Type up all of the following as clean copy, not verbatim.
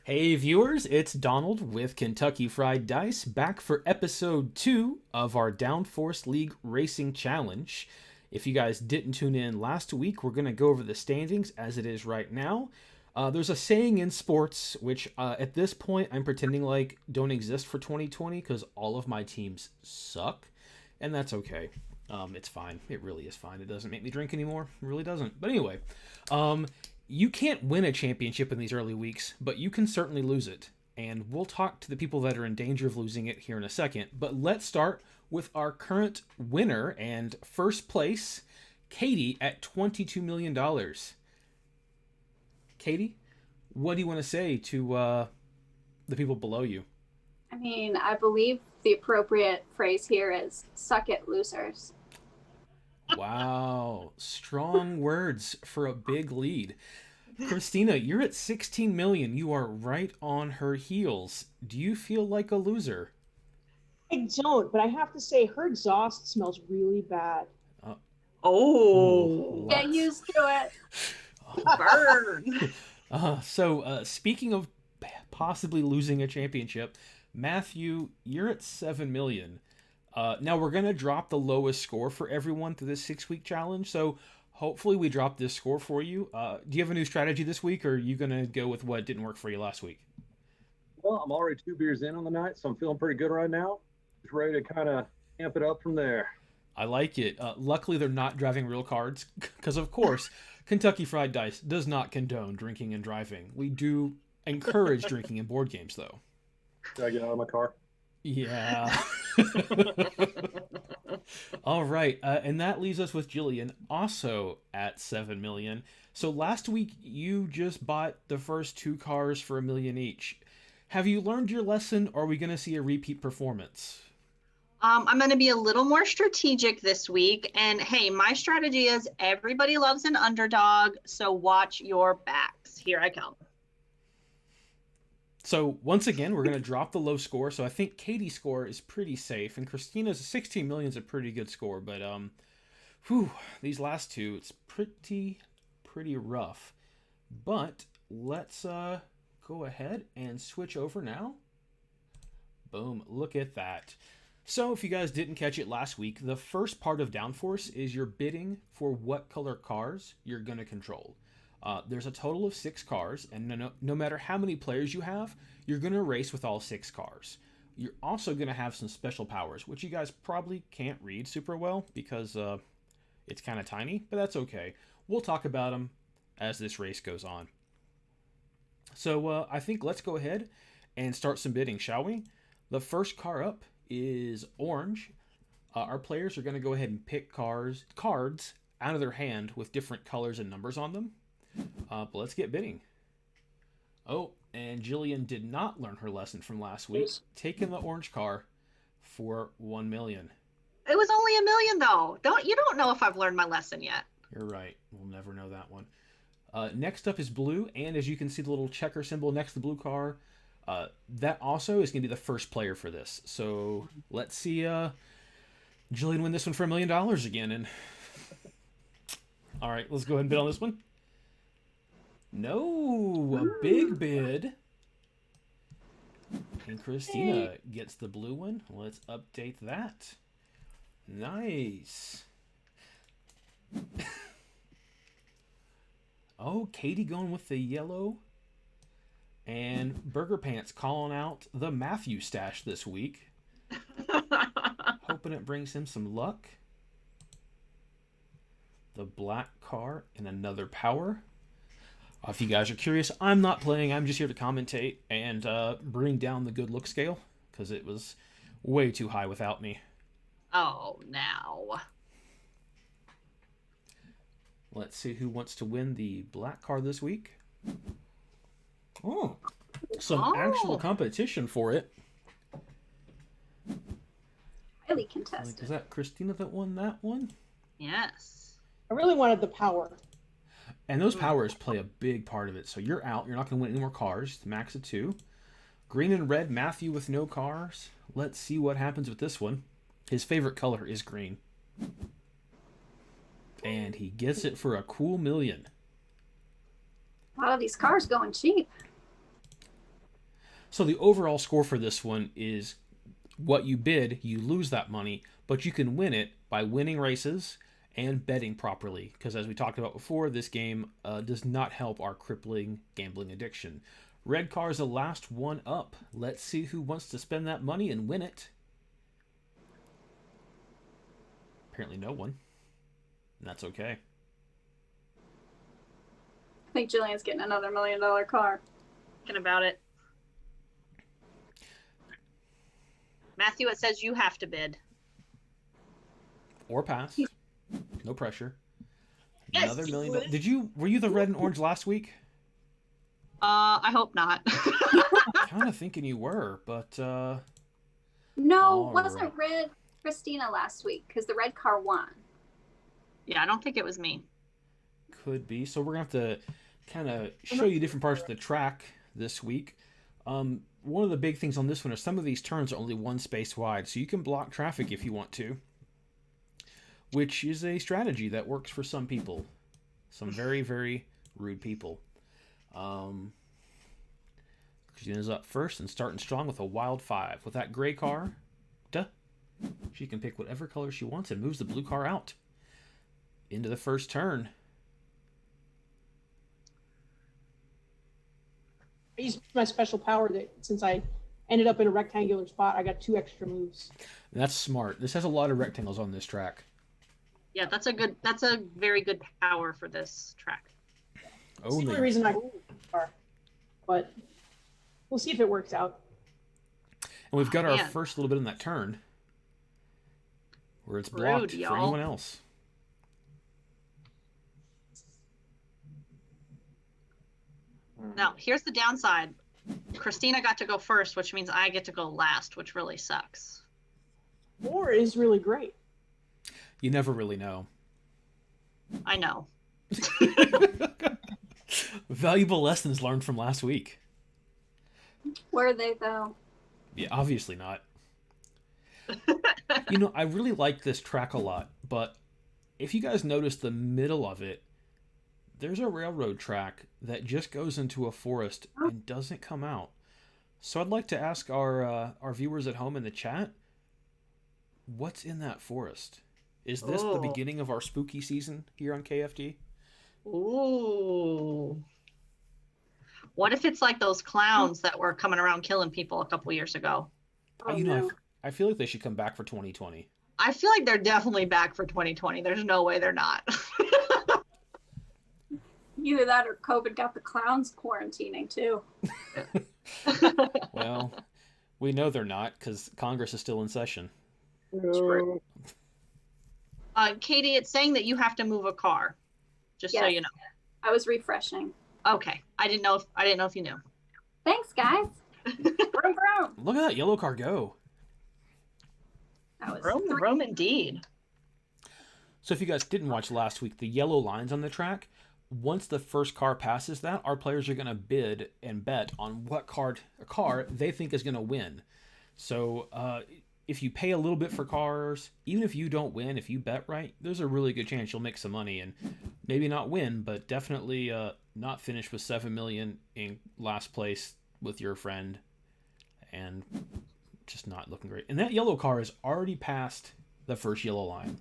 Hey viewers, it's Donald with Kentucky Fried Dice back for episode 2 of our DownForce League Racing Challenge. If you guys didn't tune in last week, we're going to go over the standings as it is right now. There's a saying in sports, which at this point I'm pretending like don't exist for 2020 because all of my teams suck, and that's okay. It's fine. It really is fine. It doesn't make me drink anymore. It really doesn't. But anyway, you can't win a championship in these early weeks, but you can certainly lose it. And we'll talk to the people that are in danger of losing it here in a second. But let's start with our current winner and first place, Katie, at $22 million. Katie, what do you want to say to the people below you? I believe the appropriate phrase here is suck it, losers. Wow, strong words for a big lead. Christina, you're at 16 million. You are right on her heels. Do you feel like a loser? I don't, but I have to say her exhaust smells really bad. Uh, Oh, Get used to it. burn. Speaking of possibly losing a championship, Matthew, you're at 7 million. Now we're going to drop the lowest score for everyone through this 6-week challenge. So hopefully we drop this score for you. Do you have a new strategy this week, or are you going to go with what didn't work for you last week? Well, I'm already 2 beers in on the night, so I'm feeling pretty good right now. Just ready to kind of amp it up from there. I like it. Luckily, they're not driving real cards, because of course, Kentucky Fried Dice does not condone drinking and driving. We do encourage drinking in board games, though. Should I get out of my car? Yeah. All right, and that leaves us with Jillian, also at 7 million. So last week you just bought the first 2 cars for $1 million each. Have you learned your lesson, or are we going to see a repeat performance? I'm going to be a little more strategic this week. And hey, my strategy is everybody loves an underdog, so watch your backs. Here I come. So once again, we're going to drop the low score. So I think Katie's score is pretty safe, and Christina's 16 million is a pretty good score. But these last two, it's pretty rough. But let's go ahead and switch over now. Boom! Look at that. So if you guys didn't catch it last week, the first part of Downforce is you're bidding for what color cars you're going to control. There's a total of 6 cars, and no matter how many players you have, you're going to race with all 6 cars. You're also going to have some special powers, which you guys probably can't read super well because it's kind of tiny, but that's okay. We'll talk about them as this race goes on. So I think let's go ahead and start some bidding, shall we? The first car up is orange. Our players are going to go ahead and pick cards out of their hand with different colors and numbers on them. But let's get bidding. Oh, and Jillian did not learn her lesson from last week, taking the orange car for 1 million. It was only $1 million though. You don't know if I've learned my lesson yet. You're right. We'll never know that one. Next up is blue, and as you can see the little checker symbol next to the blue car, that also is going to be the first player for this. So let's see Jillian win this one for $1 million again. And all right, let's go ahead and bid on this one. No, a big bid. And Christina gets the blue one. Let's update that. Nice. Oh, Katie going with the yellow. And Burger Pants calling out the Matthew stash this week. Hoping it brings him some luck. The black car and another power. If you guys are curious, I'm not playing. I'm just here to commentate and bring down the good look scale because it was way too high without me. Oh, now. Let's see who wants to win the black car this week. Oh, some actual competition for it. Highly contested. Is that Christina that won that one? Yes. I really wanted the power. And those powers play a big part of it. So you're out. You're not going to win any more cars. Max of 2. Green and red, Matthew with no cars. Let's see what happens with this one. His favorite color is green. And he gets it for a cool $1 million. A lot of these cars going cheap. So the overall score for this one is what you bid, you lose that money, but you can win it by winning races and betting properly. Because as we talked about before, this game does not help our crippling gambling addiction. Red car is the last one up. Let's see who wants to spend that money and win it. Apparently no one. And that's okay. I think Jillian's getting another $1 million car. Thinking about it. Matthew, it says you have to bid. Or pass. No pressure. Yes, Another $1 million. Were you the red and orange last week? I hope not. Kind of thinking you were, but No, All wasn't right. Red Christina last week because the red car won. Yeah, I don't think it was me. could be. So we're gonna have to kind of show you different parts of the track this week. One of the big things on this one is some of these turns are only one space wide, so you can block traffic if you want to, which is a strategy that works for some people, some very, very rude people. Christina's up first and starting strong with a wild 5. With that gray car, she can pick whatever color she wants and moves the blue car out into the first turn. I used my special power that since I ended up in a rectangular spot, I got 2 extra moves. That's smart. This has a lot of rectangles on this track. Yeah, that's a very good power for this track. It's the only reason I car, but we'll see if it works out. And we've got our man. first little bit in that turn where it's blocked Rude, for y'all. anyone else. Now, here's the downside. Christina got to go first, which means I get to go last, which really sucks. 4 is really great. You never really know. I know. Valuable lessons learned from last week. Were they though? Yeah, obviously not. I really like this track a lot, but if you guys notice the middle of it, there's a railroad track that just goes into a forest and doesn't come out. So I'd like to ask our viewers at home in the chat, what's in that forest? Is this the beginning of our spooky season here on KFD? Ooh. What if it's like those clowns that were coming around killing people a couple years ago? Oh, I feel like they should come back for 2020. I feel like they're definitely back for 2020. There's no way they're not. Either that or COVID got the clowns quarantining too. Well, we know they're not because Congress is still in session. True. Katie, it's saying that you have to move a car, just so Yes. you know. I was refreshing. Okay, I didn't know if you knew. Thanks, guys. Vroom, vroom. Look at that yellow car go. That was Rome indeed. So if you guys didn't watch last week, the yellow lines on the track, once the first car passes that, our players are going to bid and bet on what car they think is going to win. So if you pay a little bit for cars, even if you don't win, if you bet right, there's a really good chance you'll make some money and maybe not win, but definitely not finish with 7 million in last place with your friend and just not looking great. And that yellow car has already passed the first yellow line.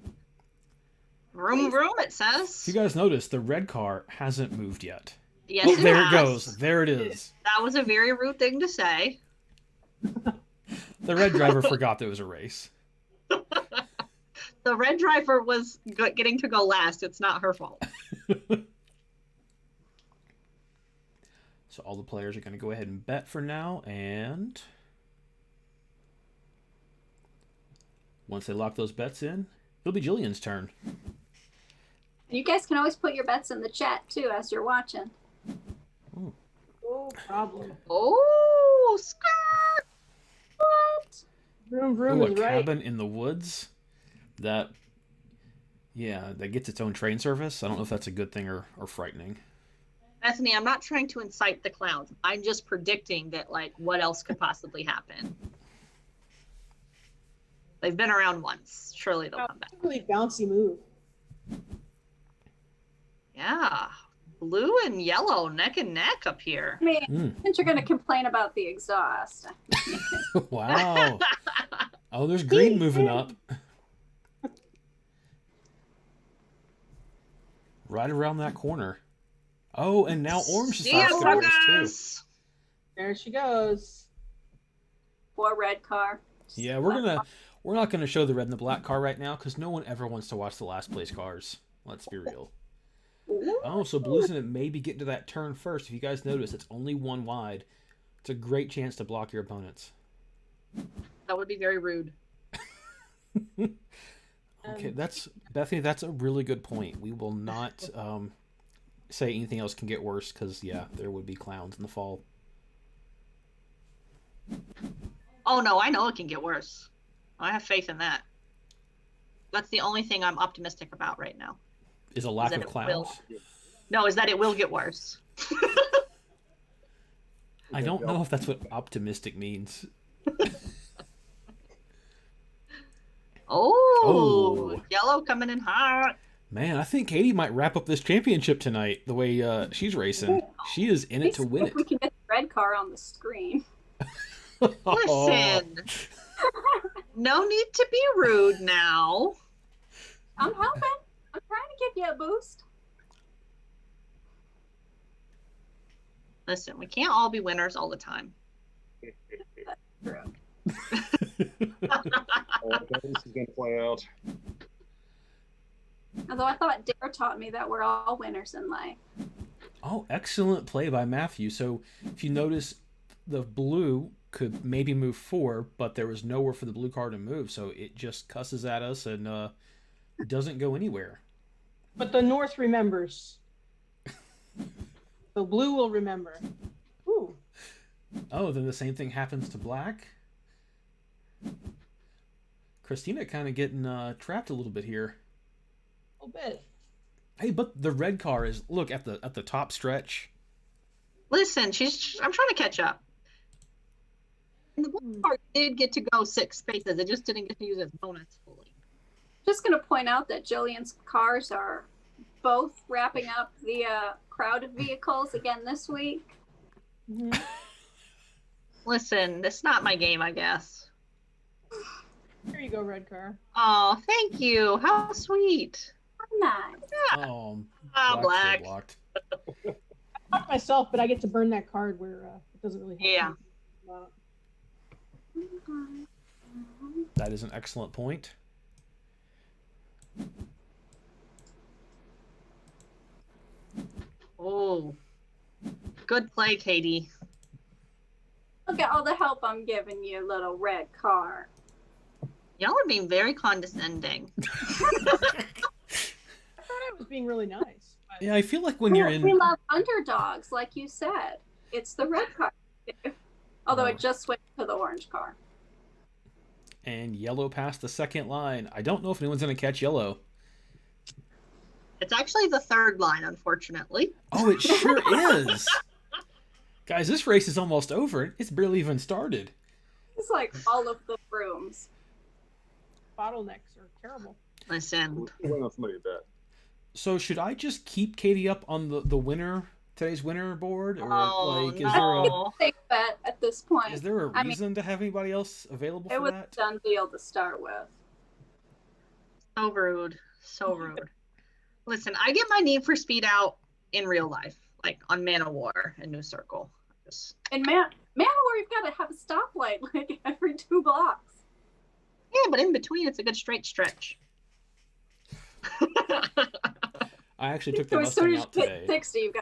Vroom, vroom, it If says. you guys notice, the red car hasn't moved yet. Yes, Oh, there it has. goes. There it is. That was a very rude thing to say. The red driver forgot there was a race. The red driver was getting to go last. It's not her fault. So all the players are going to go ahead and bet for now, and once they lock those bets in, it'll be Jillian's turn. You guys can always put your bets in the chat too as you're watching. No problem. Oh, skirt! What? Vroom, vroom Ooh, a is right. cabin in the woods that gets its own train service. I don't know if that's a good thing or frightening. Bethany, I'm not trying to incite the clowns. I'm just predicting that, like, what else could possibly happen. They've been around once. Surely they'll come back. Really bouncy move. Yeah. blue and yellow neck and neck up here. I mean, since you're going to complain about the exhaust. Wow. Oh, there's green moving up. Right around that corner. Oh, and now orange See ya, decides to race too. suckers. There she goes. Poor red car. Yeah, we're not gonna show the red and the black car right now because no one ever wants to watch the last place cars. Let's be real. Oh, so blue's gonna maybe get to that turn first. If you guys notice, it's only one wide. It's a great chance to block your opponents. That would be very rude. Okay, that's Bethany. That's a really good point. We will not say anything else can get worse because yeah, there would be clowns in the fall. Oh no, I know it can get worse. I have faith in that. That's the only thing I'm optimistic about right now. Is a lack that of it clowns. will. No, is that it will get worse. I don't know if that's what optimistic means. Oh, yellow coming in hot. Man, I think Katie might wrap up this championship tonight. The way she's racing, she is in it to win If we it. can get the red car on the screen. Listen, no need to be rude now. I'm helping. I'm trying to give you a boost. Listen, we can't all be winners all the time. True. This is gonna play out. Although I thought Dare taught me that we're all winners in life. Oh, excellent play by Matthew. So if you notice, the blue could maybe move 4, but there was nowhere for the blue car to move, so it just cusses at us and doesn't go anywhere. But the North remembers. The blue will remember. Ooh. Oh, then the same thing happens to black. Christina kind of getting trapped a little bit here. A little bit. Hey, but the red car is look at the top stretch. Listen, I'm trying to catch up. And the blue car did get to go 6 spaces. It just didn't get to use its bonus fully. Just going to point out that Jillian's cars are both wrapping up the crowd of vehicles again this week. Mm-hmm. Listen, it's not my game, I guess. Here you go, red car. Oh, thank you. How sweet. Nice. Oh, Black. blocked. I blocked myself, but I get to burn that card where it doesn't really help. Yeah. Me. That is an excellent point. Oh, good play, Katie. Look at all the help I'm giving you, little red car. Y'all are being very condescending. I thought I was being really nice. But Yeah, I feel like when you're in, We love underdogs, like you said. It's the red car. Although it just switched to the orange car. and yellow past the second line. I don't know if anyone's gonna catch yellow. It's actually the 3rd line, unfortunately. Oh, it sure is. Guys, this race is almost over. It's barely even started. It's like all of the rooms. bottlenecks are terrible. Listen, We're waiting on somebody to bet. So should I just keep Katie up on the winner, today's winner board, or oh like no. Safe bet at this point. is there a I mean, reason to have anybody else available it for was a that? done deal to start with. So rude. So rude. Listen, I get my Need for Speed out in real life, like on Man of War and New Circle. Just, And Manowar, you've got to have a stoplight like every 2 blocks. yeah, but in between, it's a good straight stretch. I actually took the So as soon Mustang as out you hit today. 60, you've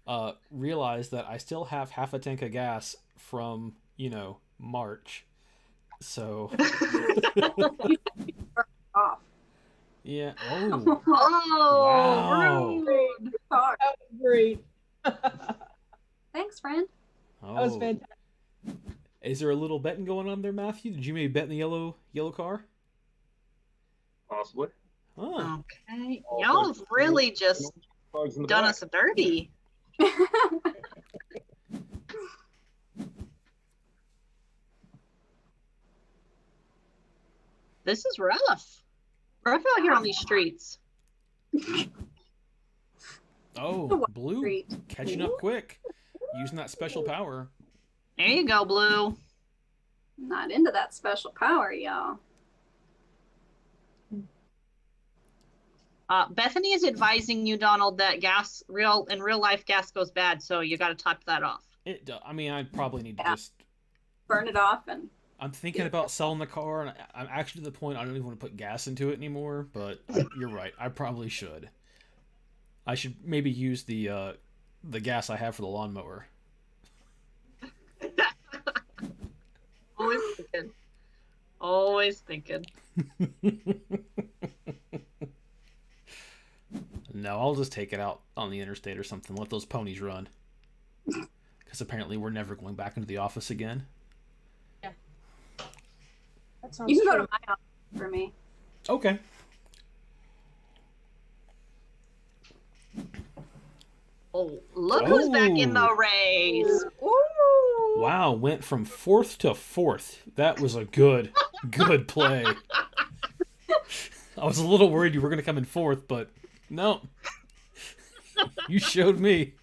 got Realized that I still have half a tank of gas from, March. So, off. yeah. Oh, Oh, Wow. rude. Car. That was great. Thanks, friend. That was oh. fantastic. Is there a little betting going on there, Matthew? Did you maybe bet in the yellow car? Possibly. Oh, Okay. Y'all have really just Bugs in the done back. us dirty. This is rough. Rough out here on these streets. Oh, Blue Great. catching up quick, using that special power. There you go, Blue. Not into that special power, y'all. Bethany is advising you, Donald, that in real life gas goes bad, so you got to top that off. I mean, I probably need to just burn it off. And I'm thinking about selling the car, and I'm actually to the point I don't even want to put gas into it anymore. But you're right, I probably should. I should maybe use the gas I have for the lawnmower. Always thinking. Always thinking. No, I'll just take it out on the interstate or something. Let those ponies run. Because apparently we're never going back into the office again. Yeah. That sounds you can go true. to my office for me. Okay. Oh, look who's back in the race. Ooh. Wow, went from 4th to 4th. That was a good play. I was a little worried you were going to come in 4th, but no. You showed me.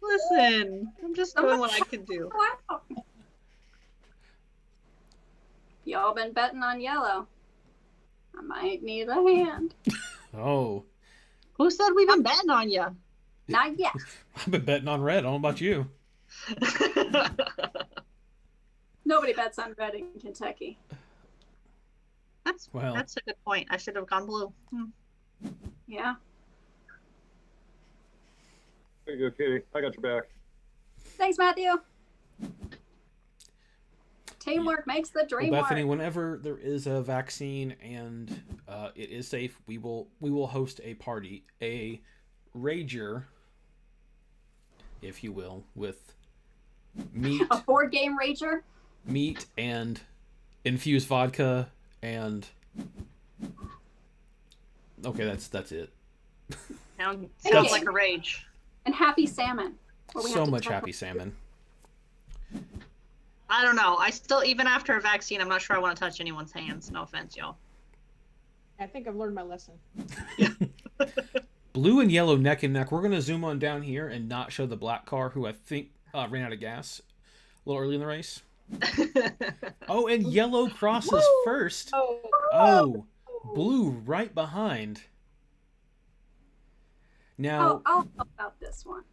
Listen, I'm just doing what I can do. Wow. Y'all been betting on yellow. I might need a hand. Oh. Who said we've been betting on you? Not yet. I've been betting on red. I don't know about you. Nobody bets on red in Kentucky. That's a good point. I should have gone blue. Yeah. There you go, Katie. I got your back. Thanks, Matthew. Teamwork makes the dream Well, Bethany, work. whenever there is a vaccine and it is safe, we will host a party, a rager, if you will, with meat, A board game rager. meat and infused vodka and okay, that's it. Sounds Okay. like a rage. And happy salmon. where we So have to much talk happy salmon. I don't know. I still, even after a vaccine, I'm not sure I want to touch anyone's hands. No offense, y'all. I think I've learned my lesson. Blue and yellow neck and neck. We're going to zoom on down here and not show the black car, who I think ran out of gas a little early in the race. Oh, and yellow crosses first. Oh, blue right behind. Now, I'll talk about this one.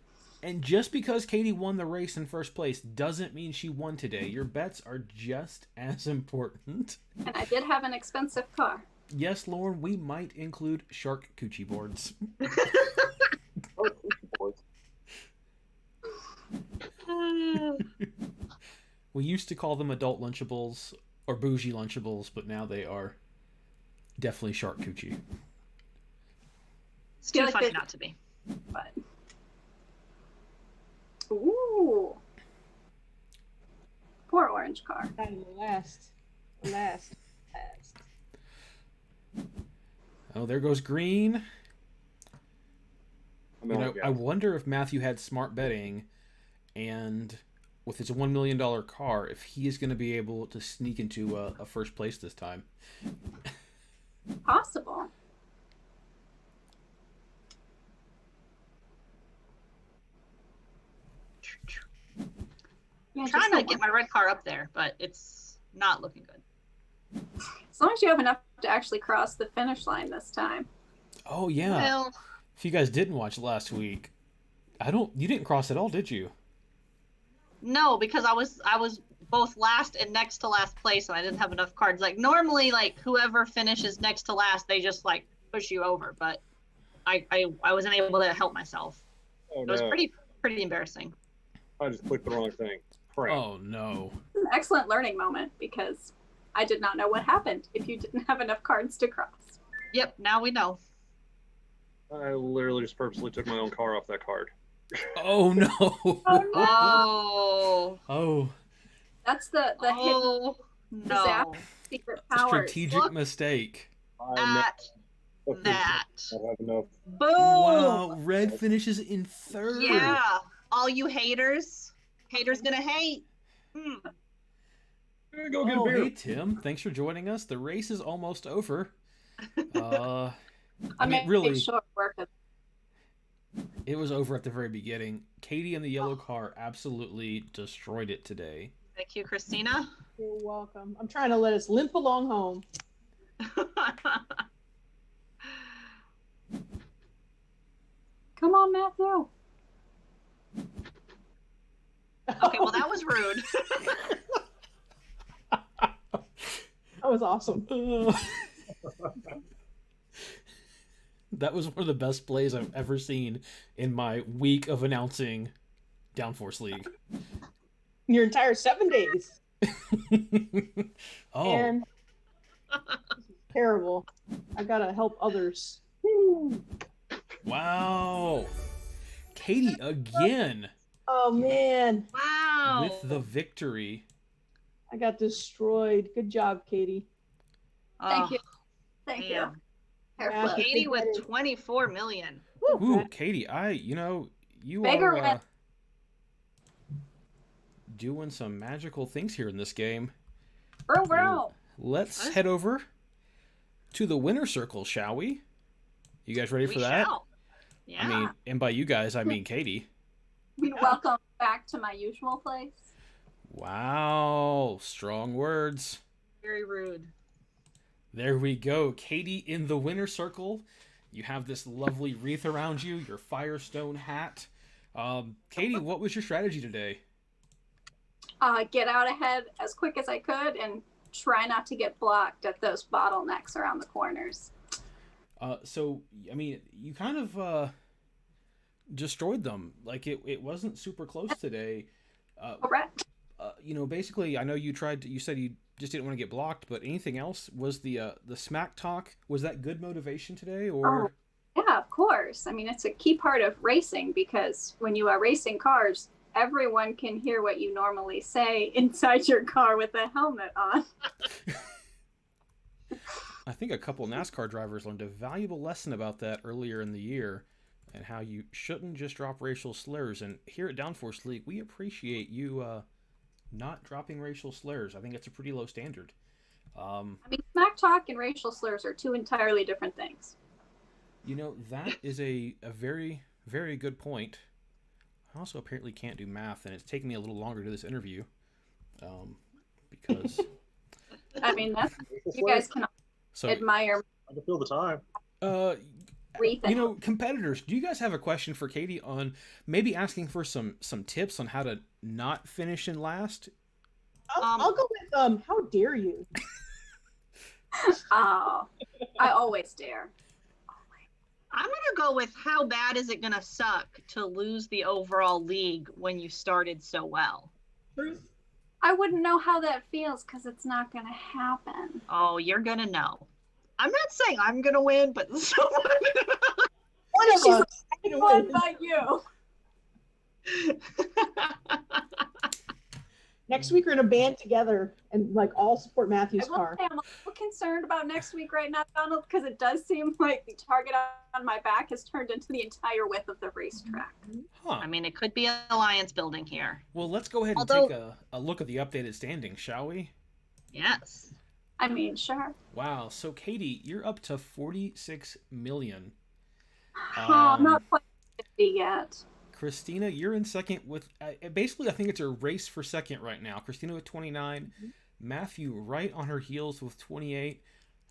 and just because Katie won the race in first place doesn't mean she won today. Your bets are just as important. And I did have an expensive car. Yes, Lauren, we might include shark coochie boards. Oh, cookie boards. We used to call them adult Lunchables or bougie Lunchables, but now they are definitely shark coochie. It's too Feel like funny they- not to be. But ooh, poor orange car. And last. Oh, there goes green. I'm You out know, of I gas. wonder if Matthew had smart betting, and with his $1 million car, if he is going to be able to sneak into a first place this time. Possible. Yeah, I'm just trying to don't get want- my red car up there, but it's not looking good. As long as you have enough to actually cross the finish line this time. Oh yeah. Well, If you guys didn't watch last week, you didn't cross at all, did you? no, because I was both last and next to last place, and I didn't have enough cards. Like normally, like whoever finishes next to last, they just like push you over. But I wasn't able to help myself. Oh, It was no. pretty embarrassing. I just clicked the wrong thing. Crap. Oh no. It's an excellent learning moment because I did not know what happened if you didn't have enough cards to cross. Yep, now we know. I literally just purposely took my own car off that card. Oh no. Oh, Oh, That's the hidden oh no! secret powers. strategic Look. mistake. At I that. have enough. Boom! Wow, red finishes in third. Yeah, all you haters gonna hate. Go get a Oh, beer. hey Tim, thanks for joining us. The race is almost over. I I mean, made really, short work of It was over at the very beginning. Katie in the yellow car absolutely destroyed it today. Thank you, Christina. You're welcome. I'm trying to let us limp along home. Come on, Matthew. Okay, well, that was rude. That was awesome. That was one of the best plays I've ever seen in my week of announcing Downforce League. Your entire 7 days. Oh, And this is terrible. I gotta help others. wow. Katie again Oh man, Wow. with the victory. I got destroyed. Good job, Katie. Thank Oh, you. Thank you. man. Hair Yeah. flip. Katie with 24 million. Ooh, That- Katie, you Bigger are win. doing some magical things here in this game. Bro, bro. Let's What? head over to the winner circle, shall we? You guys ready We for that? shall. Yeah. I mean, and by you guys, I mean Katie. Welcome back to my usual place. Wow, strong words. Very rude. There we go. Katie in the winner circle. You have this lovely wreath around you, your Firestone hat. Katie, what was your strategy today? Get out ahead as quick as I could and try not to get blocked at those bottlenecks around the corners. So, I mean, you kind of destroyed them. Like, it wasn't super close today. Correct. Basically, I know you said you just didn't want to get blocked, but anything else? Was the smack talk, was that good motivation today, or? Yeah, of course. I mean, it's a key part of racing because when you are racing cars, everyone can hear what you normally say inside your car with a helmet on. I think a couple NASCAR drivers learned a valuable lesson about that earlier in the year and how you shouldn't just drop racial slurs. And here at Downforce League, we appreciate you not dropping racial slurs. I think it's a pretty low standard. I mean, smack talk and racial slurs are two entirely different things. That is a very, very good point. I also apparently can't do math, and it's taken me a little longer to do this interview because... I mean, that's, you guys can So, admire I can feel the time. everything. competitors, do you guys have a question for Katie on maybe asking for some tips on how to not finish in last? I'll go with how dare you? Oh, I always dare. I'm going to go with how bad is it going to suck to lose the overall league when you started so well? Truth. I wouldn't know how that feels because it's not going to happen. Oh, you're going to know. I'm not saying I'm going to win, but someone... One of She's us. What about you? Next week we're in a band together and all support Matthew's I will car. say I'm a little concerned about next week right now, Donald, because it does seem like the target on my back has turned into the entire width of the racetrack. Huh. I mean, it could be alliance building here. Well, let's go ahead and Although- take a look at the updated standings, shall we? Yes. I mean, sure. Wow. So, Katie, you're up to 46 million. I'm not quite 50 yet. Christina, you're in second with basically, I think it's a race for second right now. Christina with 29, Matthew right on her heels with 28,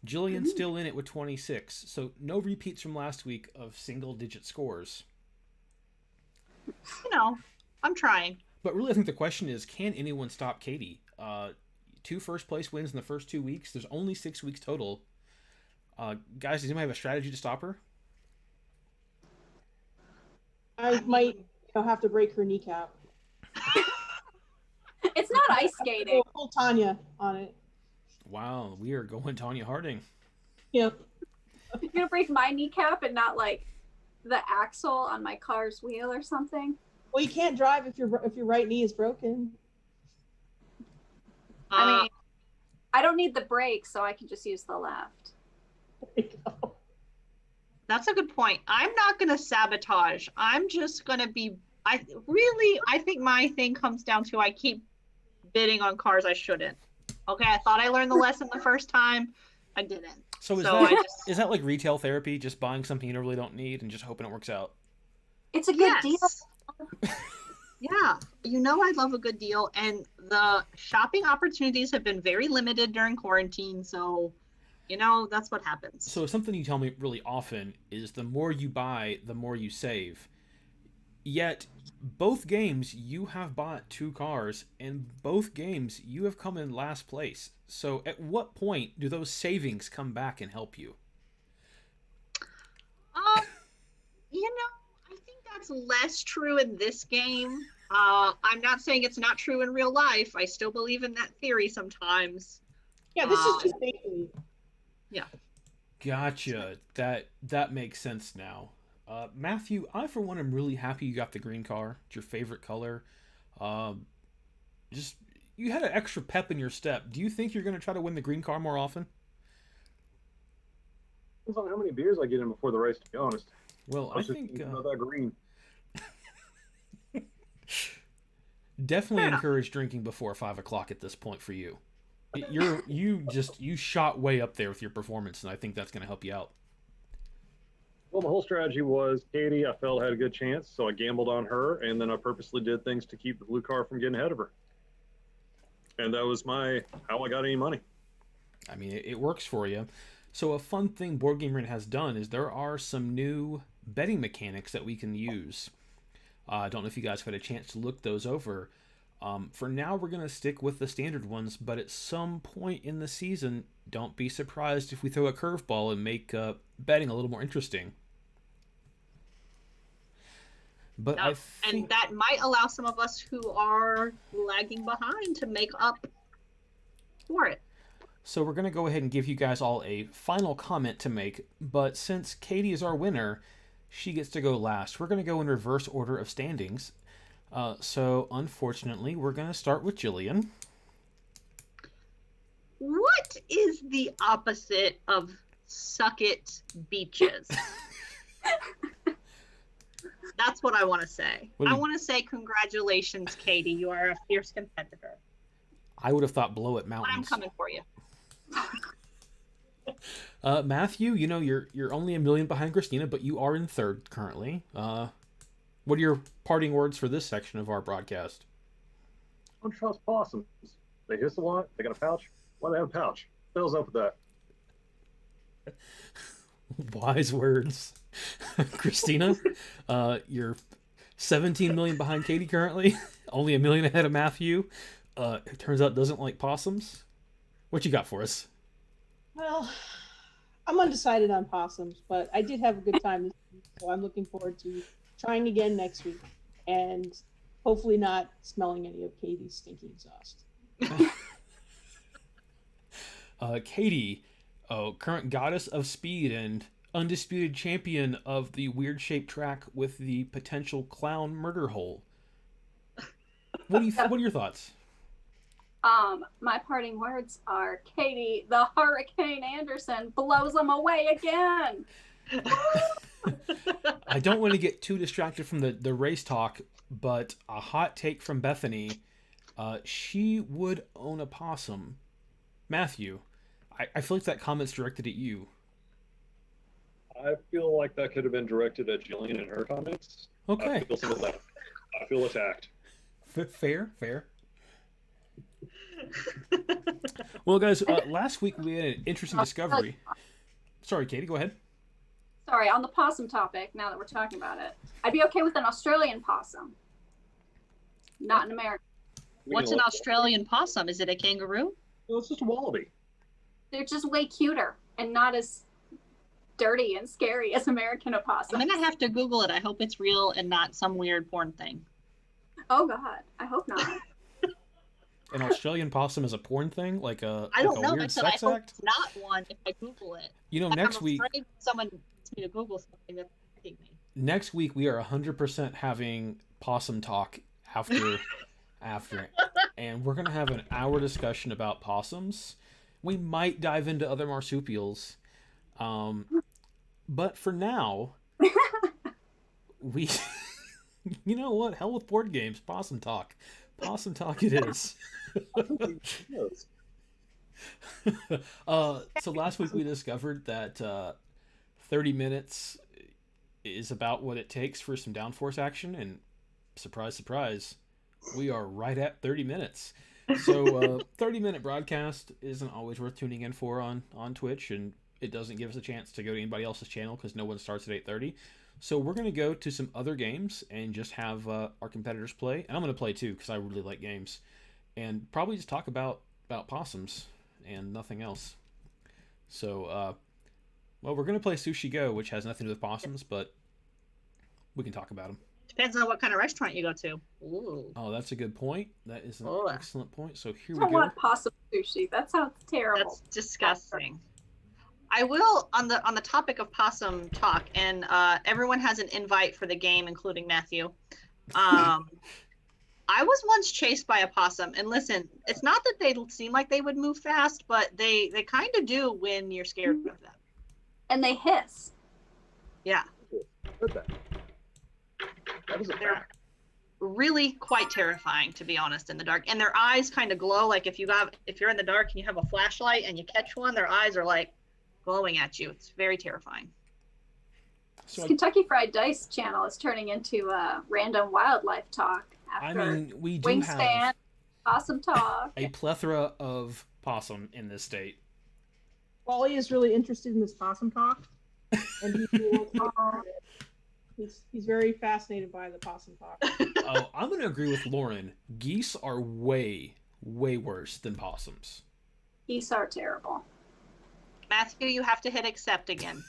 Jillian still in it with 26. So no repeats from last week of single-digit scores. I'm trying. But really, I think the question is, can anyone stop Katie? 2 first-place wins in the first 2 weeks. There's only 6 weeks total. Guys, does anyone have a strategy to stop her? I might have to break her kneecap. It's not ice skating. Pull Tanya on it. Wow, we are going Tanya Harding. Yep. You're gonna break my kneecap and not like the axle on my car's wheel or something. Well, you can't drive if your right knee is broken. I mean, I don't need the brake, so I can just use the left. There you go. That's a good point. I'm not going to sabotage. I'm just going to be... I think my thing comes down to I keep bidding on cars I shouldn't. Okay, I thought I learned the lesson the first time. I didn't. So is I that just... is that like retail therapy, just buying something you really don't need and just hoping it works out? It's a good deal. Yeah, I love a good deal, and the shopping opportunities have been very limited during quarantine, so that's what happens. So something you tell me really often is the more you buy, the more you save. Yet, both games you have bought 2 cars, and both games you have come in last place. So at what point do those savings come back and help you? I think that's less true in this game. I'm not saying it's not true in real life. I still believe in that theory sometimes. Yeah, this is just basically. Yeah. Gotcha. That makes sense now. Matthew, I for one am really happy you got the green car. It's your favorite color. Just you had an extra pep in your step. Do you think you're going to try to win the green car more often? Depends on how many beers I get in before the race, to be honest. Well, I think that green. Definitely encourage drinking before 5 o'clock at this point for you. You shot way up there with your performance, and I think that's going to help you out. Well, the whole strategy was Katie, I felt had a good chance, so I gambled on her, and then I purposely did things to keep the blue car from getting ahead of her. And that was how I got any money. I mean, it works for you. So a fun thing Board Game Arena has done is there are some new betting mechanics that we can use. I don't know if you guys have had a chance to look those over. For now, we're going to stick with the standard ones, but at some point in the season, don't be surprised if we throw a curveball and make betting a little more interesting. But and that might allow some of us who are lagging behind to make up for it. So we're going to go ahead and give you guys all a final comment to make, but since Katie is our winner, she gets to go last. We're going to go in reverse order of standings. So unfortunately, we're going to start with Jillian. What is the opposite of suck it beaches? That's what I want to say. I want to say congratulations, Katie. You are a fierce competitor. I would have thought blow it mountains. I'm coming for you. Matthew, you're only a million behind Christina, but you are in third currently. What are your parting words for this section of our broadcast? Don't trust possums. They hiss a lot. They got a pouch. Why do they have a pouch? What the hell's up with that? Wise words. Christina, you're 17 million behind Katie currently. Only a million ahead of Matthew. It turns out doesn't like possums. What you got for us? Well, I'm undecided on possums, but I did have a good time this week, so I'm looking forward to trying again next week and hopefully not smelling any of Katie's stinky exhaust. Katie, current goddess of speed and undisputed champion of the weird shaped track with the potential clown murder hole. What are your thoughts? My parting words are, Katie, the Hurricane Anderson blows them away again. I don't want to get too distracted from the race talk, but a hot take from Bethany, she would own a possum. Matthew, I feel like that comment's directed at you. I feel like that could have been directed at Jillian in her comments. Okay. I feel attacked. Fair. Well, guys, last week we had an interesting discovery. Sorry, Katie, go ahead. Sorry, on the possum topic, now that we're talking about it, I'd be okay with an Australian possum, not an American. What's an Australian possum? Is it a kangaroo? Well, it's just a wallaby. They're just way cuter and not as dirty and scary as American opossums. I'm gonna have to Google it. I hope it's real and not some weird porn thing. Oh God, I hope not. An Australian possum is a porn thing, like a I don't like a know. weird I said sex I hope act. it's not one if I Google it. Next week. I'm afraid someone wants me to Google something that's affecting me. Next week we are 100% having possum talk after, and we're gonna have an hour discussion about possums. We might dive into other marsupials, but for now, we. You know what? Hell with board games. Possum talk. Possum talk it is. So last week we discovered that 30 minutes is about what it takes for some downforce action, and surprise, surprise, we are right at 30 minutes. So 30-minute broadcast isn't always worth tuning in for on Twitch, and it doesn't give us a chance to go to anybody else's channel because no one starts at 8:30. So we're going to go to some other games and just have our competitors play, and I'm going to play too because I really like games, and probably just talk about possums and nothing else. So, well, we're going to play Sushi Go, which has nothing to do with possums, but we can talk about them. Depends on what kind of restaurant you go to. Ooh. Oh, that's a good point. That is an excellent point. So here I we don't go. want possum sushi. That sounds terrible. That's disgusting. I will on the topic of possum talk, and everyone has an invite for the game, including Matthew. I was once chased by a possum, and listen, it's not that they seem like they would move fast, but they kind of do when you're scared of them. And they hiss. Yeah. They're really quite terrifying, to be honest, in the dark. And their eyes kind of glow, like if you're in the dark and you have a flashlight and you catch one, their eyes are like glowing at you. It's very terrifying. So Kentucky Fried Dice channel is turning into random wildlife talk after I mean, we do wingspan, have possum talk. a plethora of possum in this state. Wally is really interested in this possum talk, and he's very fascinated by the possum talk. Oh, I'm going to agree with Lauren. Geese are way, way worse than possums. Geese are terrible. Matthew, you have to hit accept again.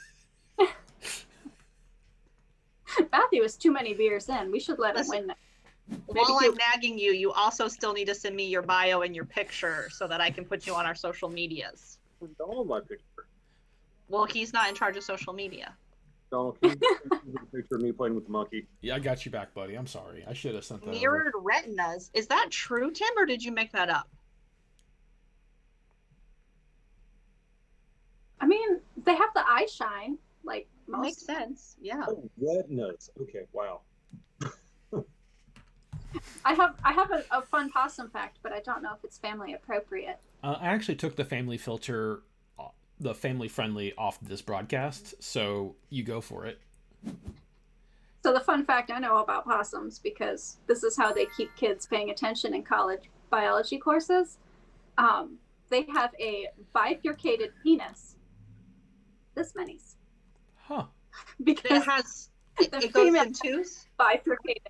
Matthew is too many beers in. We should let him win that. While I'm nagging you, you also still need to send me your bio and your picture so that I can put you on our social medias. Donald, my picture. Well, he's not in charge of social media. Donald, can you send me a picture of me playing with the monkey? Yeah, I got you back, buddy. I'm sorry. I should have sent that over. Mirrored retinas. Is that true, Tim, or did you make that up? I mean, they have the eye shine, like most. Makes sense. Yeah. Oh, retinas. Okay, wow. I have a fun possum fact, but I don't know if it's family appropriate. I actually took the family filter, the family friendly, off this broadcast, so you go for it. So the fun fact I know about possums, because this is how they keep kids paying attention in college biology courses, they have a bifurcated penis. This many's. Huh. Because it goes in twos? Bifurcated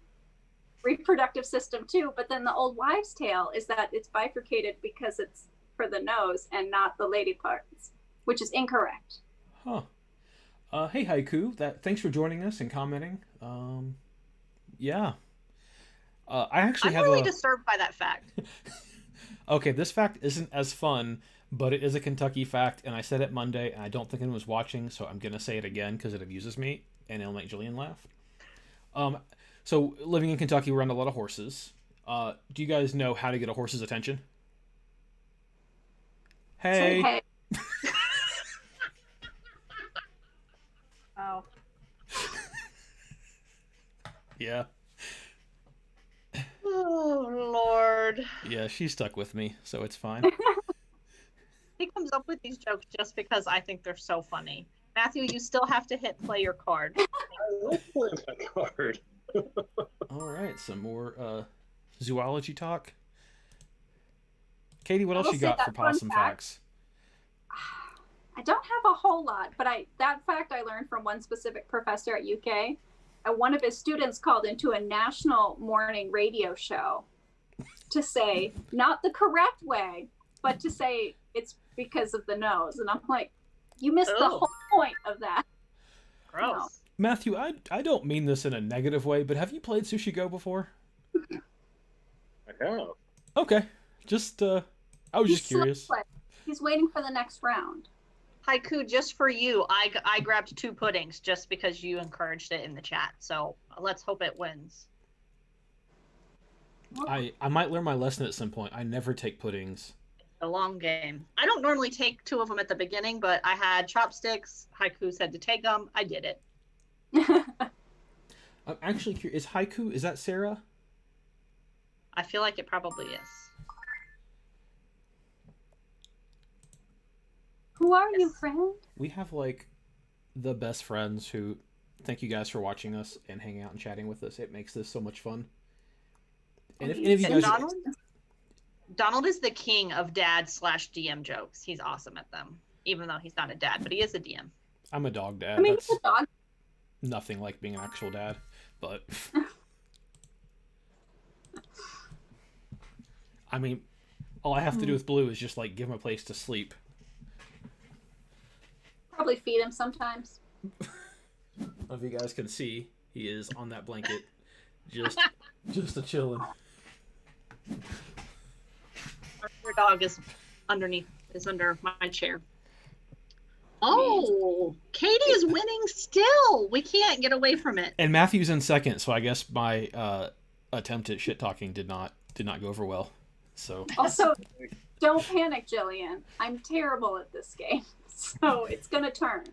reproductive system too, but then the old wives' tale is that it's bifurcated because it's for the nose and not the lady parts, which is incorrect. Huh. Hey Haiku, thanks for joining us and commenting. Yeah. I actually I'm have really disturbed by that fact. Okay, this fact isn't as fun, but it is a Kentucky fact, and I said it Monday, and I don't think anyone was watching, so I'm gonna say it again because it abuses me, and it'll make Jillian laugh. So living in Kentucky, we're around a lot of horses. Do you guys know how to get a horse's attention? Hey. Say hey. Oh. Yeah. Oh, Lord. Yeah, she stuck with me, so it's fine. He comes up with these jokes just because I think they're so funny. Matthew, you still have to hit play your card. I like playing that card. All right, some more zoology talk. Katie, what else will you say got that for fun possum fact. facts? I don't have a whole lot, but that fact I learned from one specific professor at UK. And one of his students called into a national morning radio show to say, not the correct way, but to say it's because of the nose. And I'm like, you missed the whole point of that. Gross. No. Matthew, I don't mean this in a negative way, but have you played Sushi Go before? I have. Okay, just I was just curious. He's waiting for the next round. Haiku, just for you, I grabbed 2 puddings just because you encouraged it in the chat. So let's hope it wins. I might learn my lesson at some point. I never take puddings. A long game. I don't normally take 2 of them at the beginning, but I had chopsticks. Haiku said to take them. I did it. I'm actually curious. Is Haiku, is that Sarah? I feel like it probably is. Who are you, friend? We have like the best friends who thank you guys for watching us and hanging out and chatting with us. It makes this so much fun. And if any of you And guys, Donald is the king of dad/DM jokes. He's awesome at them, even though he's not a dad, but he is a DM. I'm a dog dad. I mean, That's it's a dog. nothing like being an actual dad, but I mean, all I have to do with Blue is just like give him a place to sleep. Probably feed him sometimes. If you guys can see, he is on that blanket, just a chilling. Your dog is under my chair. Oh, Katie is winning still. We can't get away from it. And Matthew's in second, so I guess my attempt at shit talking did not go over well. So Also, don't panic, Jillian. I'm terrible at this game, so it's gonna turn.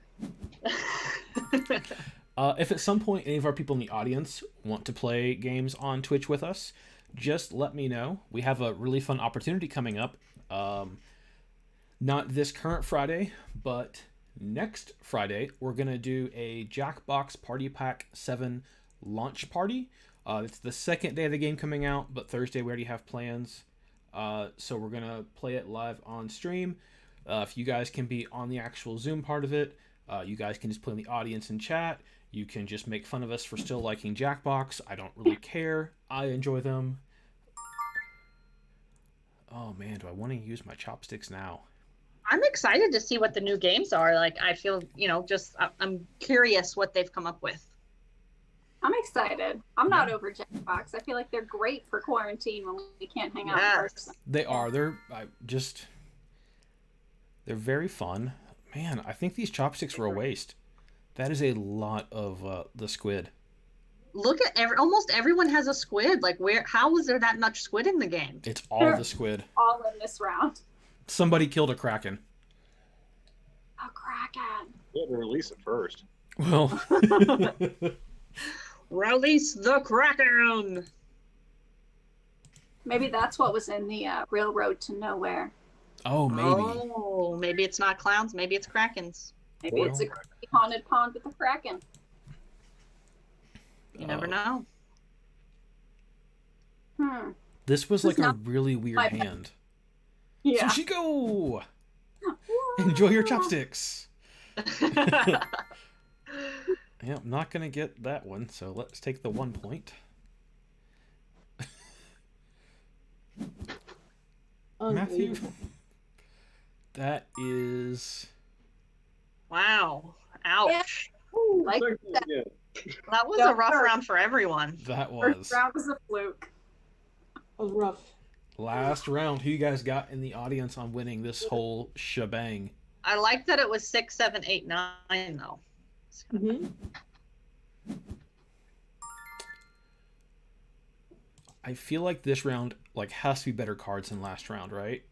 if at some point any of our people in the audience want to play games on Twitch with us, just let me know. We have a really fun opportunity coming up. Not this current Friday, but next Friday, we're going to do a Jackbox Party Pack 7 launch party. It's the second day of the game coming out, but Thursday we already have plans. So we're going to play it live on stream. If you guys can be on the actual Zoom part of it, you guys can just play in the audience and chat. You can just make fun of us for still liking Jackbox. I don't really care. I enjoy them. Oh man, do I want to use my chopsticks now? I'm excited to see what the new games are. Like, I feel, I'm curious what they've come up with. I'm excited. I'm not over Jackbox. I feel like they're great for quarantine when we can't hang out in person. They are. They're very fun. Man, I think these chopsticks were a waste. That is a lot of the squid. Look at almost everyone has a squid. Like, how was there that much squid in the game? It's all the squid. All in this round. Somebody killed a kraken. A kraken. You had to release it first. Well, Release the kraken. Maybe that's what was in the Railroad to Nowhere. oh maybe. Oh, maybe it's not clowns. Maybe it's krakens. Maybe it's a haunted pond with a kraken. You never know. This was like a really weird my- hand. Yeah. Sushiko! Enjoy your chopsticks. Yeah, I'm not gonna get that one, so let's take the 1 point. Matthew, Unbelievable. that is Wow. Ouch. Ooh, like that. Yeah. That was Go a rough first. round for everyone. that was First round was a fluke. That was rough. last round. Who you guys got in the audience on winning this whole shebang? I like that it was 6, 7, 8, 9 though. It's kinda- Hmm. I feel like this round has to be better cards than last round, right?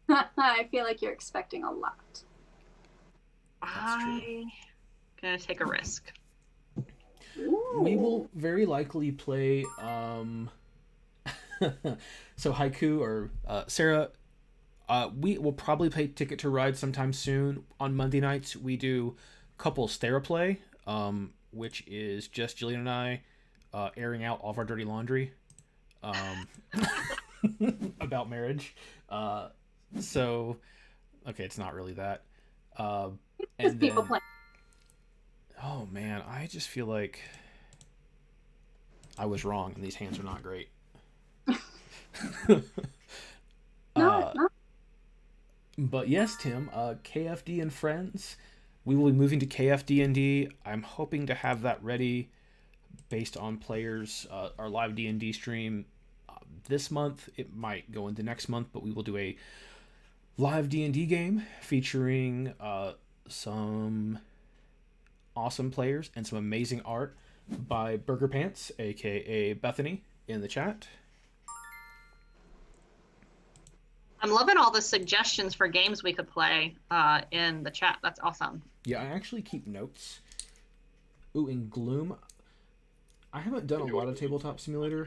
I feel like you're expecting a lot. That's true. I'm gonna take a risk. We will very likely play so Haiku or Sarah, we will probably play Ticket to Ride sometime soon. On Monday nights we do couples Theraplay, which is just Jillian and I airing out all of our dirty laundry about marriage. So okay, it's not really that. Because And people then, play. oh man, I just feel like I was wrong and these hands are not great. No, no. But yes, Tim, KFD and Friends, we will be moving to KFD&D. I'm hoping to have that ready based on players, our live D&D stream this month. It might go into next month, but we will do a live D&D game featuring some awesome players and some amazing art by Burger Pants, aka Bethany, in the chat. I'm loving all the suggestions for games we could play in the chat. That's awesome. Yeah, I actually keep notes. Ooh, in Gloom, I haven't done a lot of Tabletop Simulator.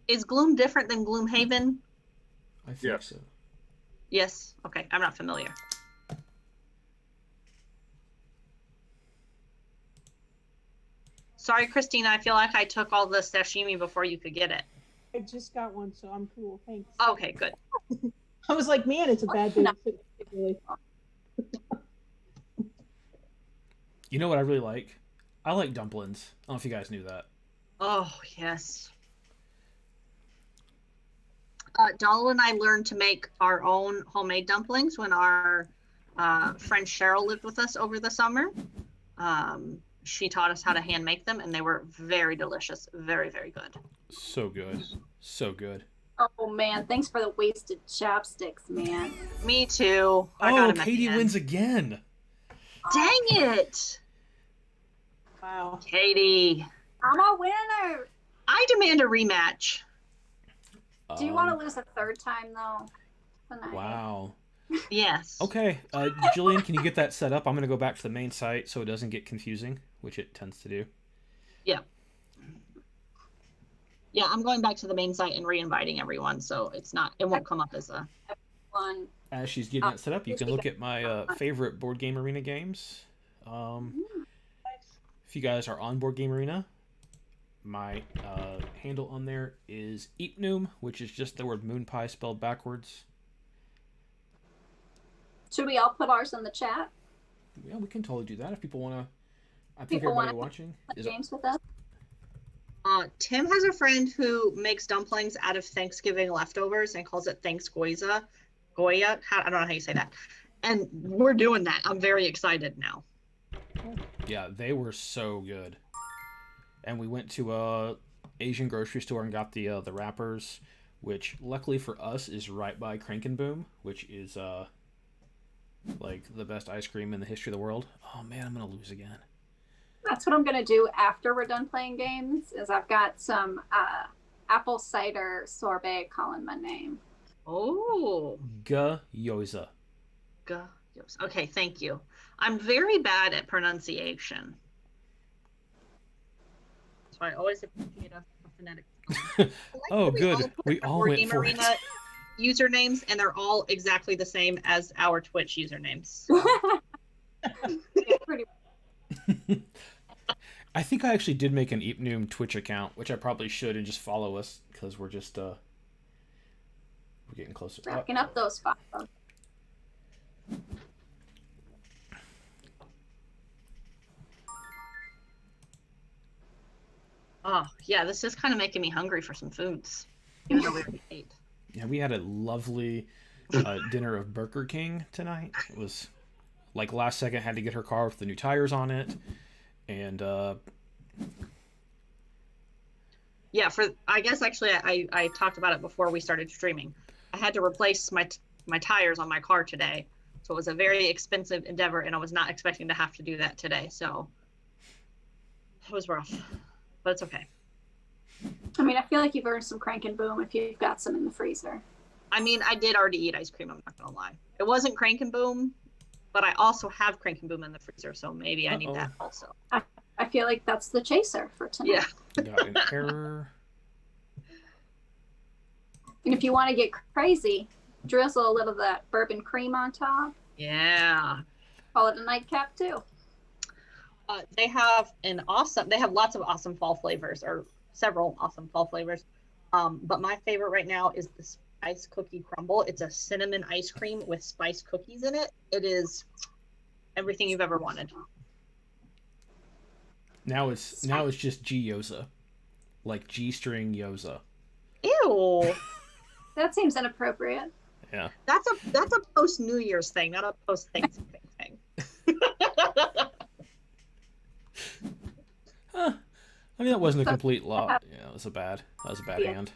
Is Gloom different than Gloomhaven? I think Yes. so. Yes. Okay, I'm not familiar. Sorry, Christina. I feel like I took all the sashimi before you could get it. I just got one, so I'm cool. Thanks. Okay, good. I was like, man, it's a bad day. Really. You know what I really like? I like dumplings. I don't know if you guys knew that. Oh, yes. Donald and I learned to make our own homemade dumplings when our friend Cheryl lived with us over the summer. She taught us how to hand make them, and they were very delicious. Very, very good. So good. So good. Oh man, thanks for the wasted chopsticks, man. Me too. I got Oh, him at the Katie end. wins again. Dang it. Wow. Katie. I'm a winner. I demand a rematch. Do you want to lose a third time though? Tonight? Wow. Yes. Okay, Jillian, can you get that set up? I'm going to go back to the main site so it doesn't get confusing, which it tends to do. Yeah. Yeah, I'm going back to the main site and re-inviting everyone, so it won't come up as a... One. As she's getting that set up, you can look at my favorite board game arena games. If you guys are on Board Game Arena, my handle on there is Eepnoom, which is just the word moon pie spelled backwards. Should we all put ours in the chat? Yeah, we can totally do that if people want to. I think People everybody wanna watching Play is. games with us? Tim has a friend who makes dumplings out of Thanksgiving leftovers and calls it Thanksgoiza. Goya? I don't know how you say that. And we're doing that. I'm very excited now. Yeah, they were so good. And we went to a Asian grocery store and got the wrappers, which luckily for us is right by Boom, which is like the best ice cream in the history of the world. Oh man, I'm gonna lose again. That's what I'm gonna do after we're done playing games. Is I've got some apple cider sorbet calling my name. Oh. Gyoza. Okay, thank you. I'm very bad at pronunciation. So I always appreciate a phonetic spelling. Oh, good. We all Board went Game for it. Arena usernames, and they're all exactly the same as our Twitch usernames. Yeah, pretty. I think I actually did make an Eepnoom Twitch account, which I probably should, and just follow us because we're just we're getting closer. Racking up those files. Oh, yeah, this is kind of making me hungry for some foods, even though we already ate. Yeah, we had a lovely dinner of Burger King tonight. It was like last second, had to get her car with the new tires on it, and Yeah, I guess actually I talked about it before we started streaming. I had to replace my tires on my car today, so it was a very expensive endeavor, and I was not expecting to have to do that today. So it was rough, but it's okay. I mean, I feel like you've earned some Crank and Boom if you've got some in the freezer. I mean, I did already eat ice cream. I'm not gonna lie. It wasn't Crank and Boom, but I also have Crank and Boom in the freezer, so maybe I need that also. I feel like that's the chaser for tonight. Yeah. got an error. And if you want to get crazy, drizzle a little of that bourbon cream on top. Yeah. Call it a nightcap too. They have lots of awesome fall flavors, or several awesome fall flavors. But my favorite right now is the spice cookie crumble. It's a cinnamon ice cream with spice cookies in it. It is everything you've ever wanted. Now it's just Gyoza, like G-string Yoza. Ew. That seems inappropriate. Yeah. That's a post New Year's thing, not a post Thanksgiving thing. Huh. I mean, that wasn't a complete lot. Yeah, that was a bad hand.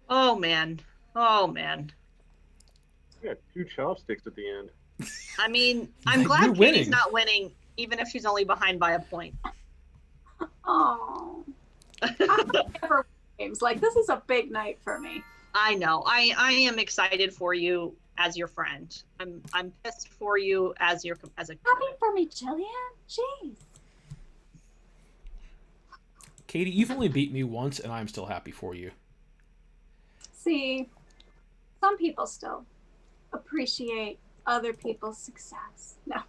Oh man. Yeah, 2 chopsticks at the end. I mean, I'm You're glad Katie's winning. not winning, even if she's only behind by a point. Oh. Never games. Like, this is a big night for me. I know. I am excited for you as your friend. I'm pissed for you as a Happy for me, Jillian. Jeez. Katie, you've only beat me once, and I'm still happy for you. See, some people still appreciate other people's success. No.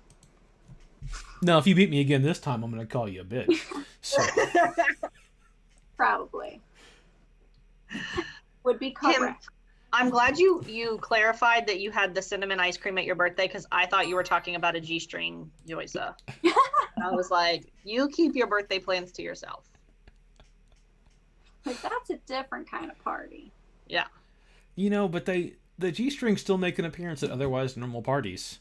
No, if you beat me again this time, I'm going to call you a bitch. So, Probably. Would be Tim, correct. I'm glad you clarified that you had the cinnamon ice cream at your birthday, because I thought you were talking about a G-string, Joysa. I was like, you keep your birthday plans to yourself. Like, that's a different kind of party. Yeah. but the G-strings still make an appearance at otherwise normal parties.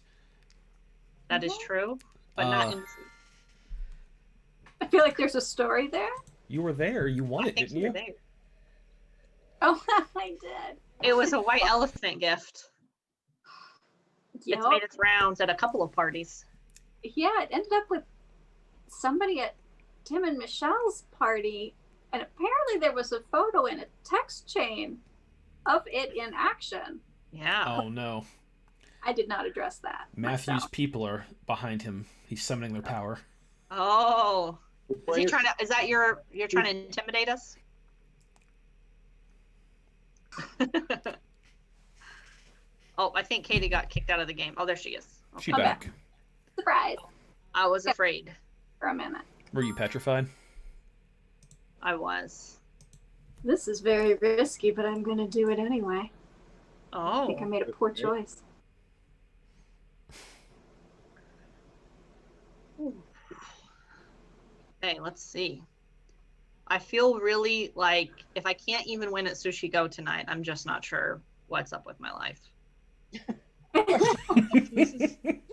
That is true, but not in. I feel like there's a story there. You were there. You won I it, think didn't you you? were there. Oh, I did. It was a white elephant gift. Yep. It's made its rounds at a couple of parties. Yeah, it ended up with somebody at Tim and Michelle's party, and apparently there was a photo in a text chain of it in action. Yeah. Oh, no. I did not address that. Matthew's myself. people are behind him. He's summoning their power. Oh. Is that you're trying to intimidate us? Oh, I think Katie got kicked out of the game. Oh, there she is. Okay. She Okay. back. Surprise I was afraid. for a minute. Were you petrified? I was. This is very risky, but I'm going to do it anyway. I think I Oh. made a poor choice. Hey, let's see. I feel really like if I can't even win at Sushi Go tonight, I'm just not sure what's up with my life.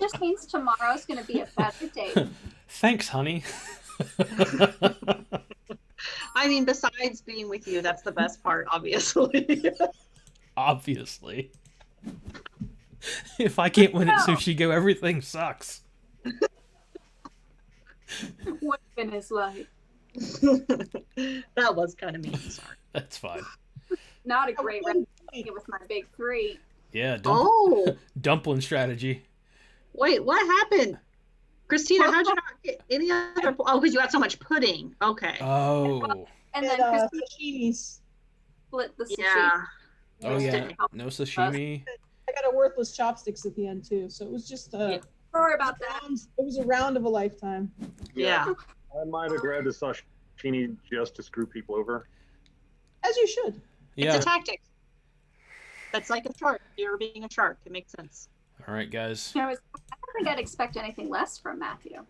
Just means tomorrow's going to be a better day. Thanks, honey. I mean, besides being with you, that's the best part, obviously. Obviously. If I can't win at Sushi Go, everything sucks. What's been his life? That was kind of mean. Sorry. That's fine. Not a great recipe with my big three. Yeah, Oh, dumpling strategy. wait, what happened? Christina, how'd you not get any other? Oh, because you had so much pudding. Okay. Oh. And then And, Christine sashimis. split the sushi. Yeah. Oh, yeah. Didn't No sashimi. I got a worthless chopsticks at the end too, so it was just Yeah. Sorry about that. it was a round of a lifetime. Yeah. I might have grabbed a sashimi just to screw people over. As you should. Yeah. It's a tactic. That's like a shark. You're being a shark. It makes sense. All right, guys. I don't think I'd expect anything less from Matthew.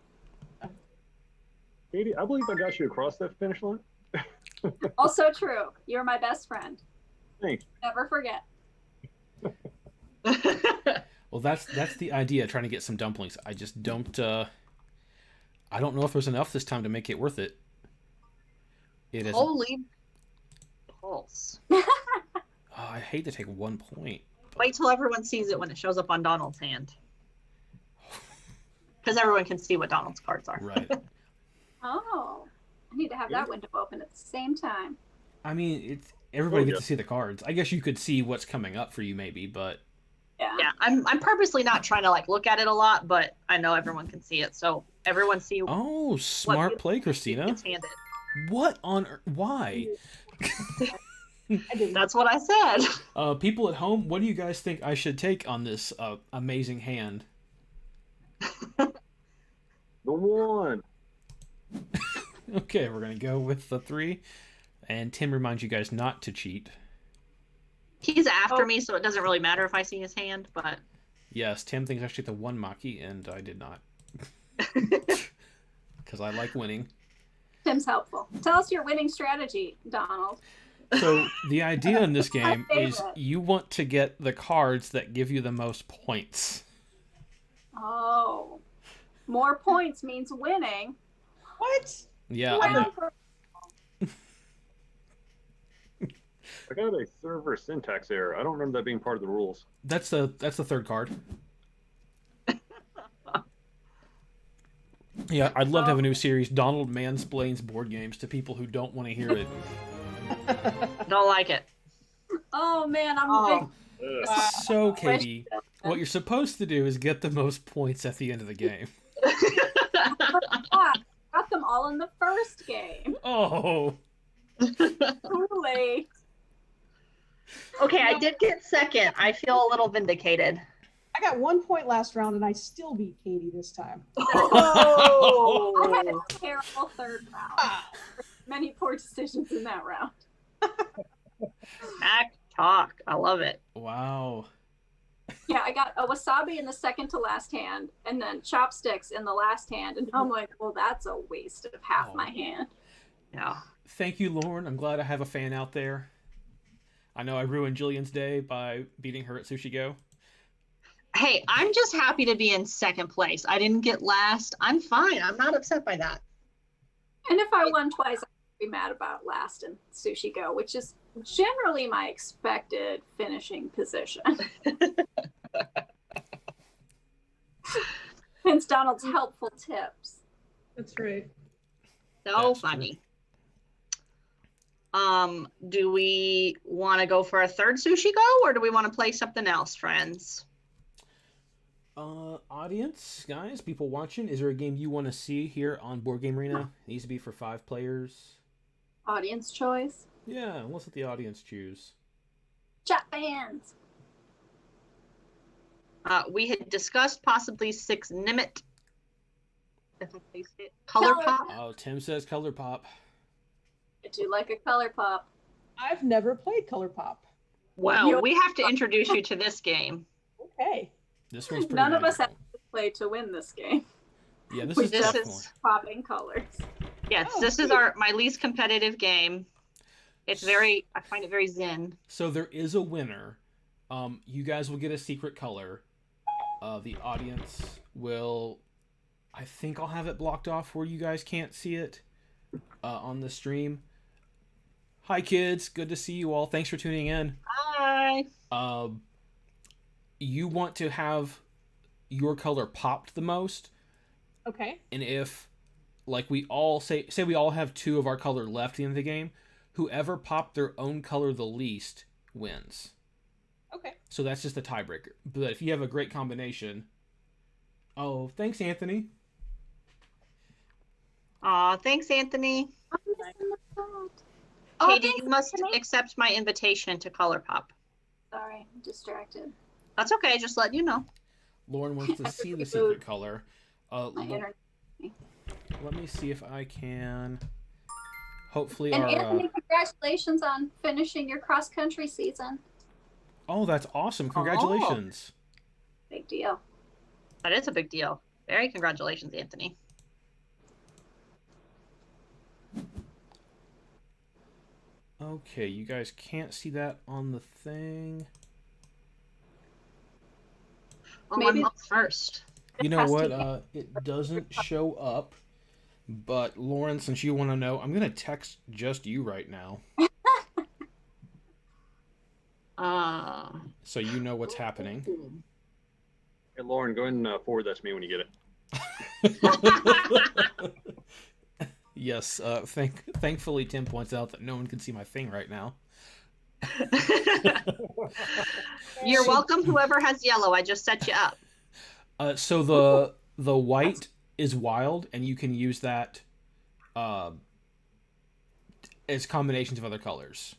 Katie, I believe I got you across that finish line. Also true. You're my best friend. Thanks. Never forget. Well, that's the idea, trying to get some dumplings. I just don't I don't know if there's enough this time to make it worth it. It is. Holy pulse. Oh, I hate to take 1 point. Wait till everyone sees it when it shows up on Donald's hand. Because everyone can see what Donald's cards are. Right. Oh. I need to have that window open at the same time. I mean, it's everybody Oh, gets yeah. to see the cards. I guess you could see what's coming up for you, maybe, but Yeah. Yeah, I'm purposely not trying to like look at it a lot, but I know everyone can see it, so everyone see oh, smart what play, Christina. gets handed. What on earth? Why? I didn't. That's what I said. People at home, what do you guys think I should take on this amazing hand? The one. Okay, we're gonna go with the 3, and Tim reminds you guys not to cheat. He's after me, so it doesn't really matter if I see his hand, but Yes, Tim thinks I should take the 1 Maki, and I did not. Because I like winning. Tim's helpful. Tell us your winning strategy, Donald. So the idea in this game My is favorite. you want to get the cards that give you the most points. Oh. More points means winning. What? Yeah, I know. Round for- I got a server syntax error. I don't remember that being part of the rules. That's the 3rd card. Yeah, I'd love to have a new series. Donald mansplains board games to people who don't want to hear it. don't like it. Oh man, I'm a Oh, big Ugh. So, Katie, what you're supposed to do is get the most points at the end of the game. shot. Got them all in the first game. Oh, Too late. okay, I did get second. I feel a little vindicated. I got 1 point last round, and I still beat Katie this time. I had a terrible third round. Many poor decisions in that round. Back talk. I love it. Wow. Yeah, I got a wasabi in the second to last hand, and then chopsticks in the last hand, and I'm like, well, that's a waste of half my hand. Yeah. Thank you, Lauren. I'm glad I have a fan out there. I know I ruined Jillian's day by beating her at Sushi Go. Hey, I'm just happy to be in second place. I didn't get last. I'm fine. I'm not upset by that. And if I won twice, I'd be mad about last in Sushi Go, which is generally my expected finishing position. Hence Donald's helpful tips. That's right. So That's funny. Do we want to go for a third Sushi Go, or do we want to play something else, friends? Audience, guys, people watching, is there a game you want to see here on Board Game Arena? It needs to be for 5 players. Audience choice. Yeah, let's let the audience choose. Chat fans. We had discussed possibly 6 Nimit. If I place it. Color Pop. Oh, Tim says Color Pop. I do like a color pop. I've never played Color Pop. Well, we have to introduce you to this game. Okay. This one's pretty None of us have magical. to play to win this game. Yeah, this We is This tough is- one. Popping colors. Yes, Oh, this is cool. my least competitive game. It's I find it very zen. So there is a winner. You guys will get a secret color. The audience will... I think I'll have it blocked off where you guys can't see it on the stream. Hi, kids. Good to see you all. Thanks for tuning in. Hi. You want to have your color popped the most, Okay. and if, like, we all say we all have 2 of our color left at the end of the game, whoever popped their own color the least wins. Okay. So that's just the tiebreaker. But if you have a great combination... Oh, thanks, Anthony. Aw, thanks, Anthony. Oh, Katie, thanks, you must Anthony. accept my invitation to Color Pop. Sorry, I'm distracted. That's okay. Just letting you know. Lauren wants to see the secret color. My internet. Let me see if I can... Hopefully And our... Anthony, congratulations on finishing your cross country season. Oh, that's awesome. Congratulations. Big deal. That is a big deal. Very congratulations, Anthony. Okay, you guys can't see that on the thing. Oh, Maybe- I'm up first. You know Has to what? be- It doesn't show up. But Lauren, since you want to know, I'm gonna text just you right now, so you know what's happening. Hey, Lauren, go ahead and forward that to me when you get it. Yes. Thankfully, Tim points out that no one can see my thing right now. You're So- welcome, whoever has yellow. I just set you up. So the white is wild, and you can use that as combinations of other colors.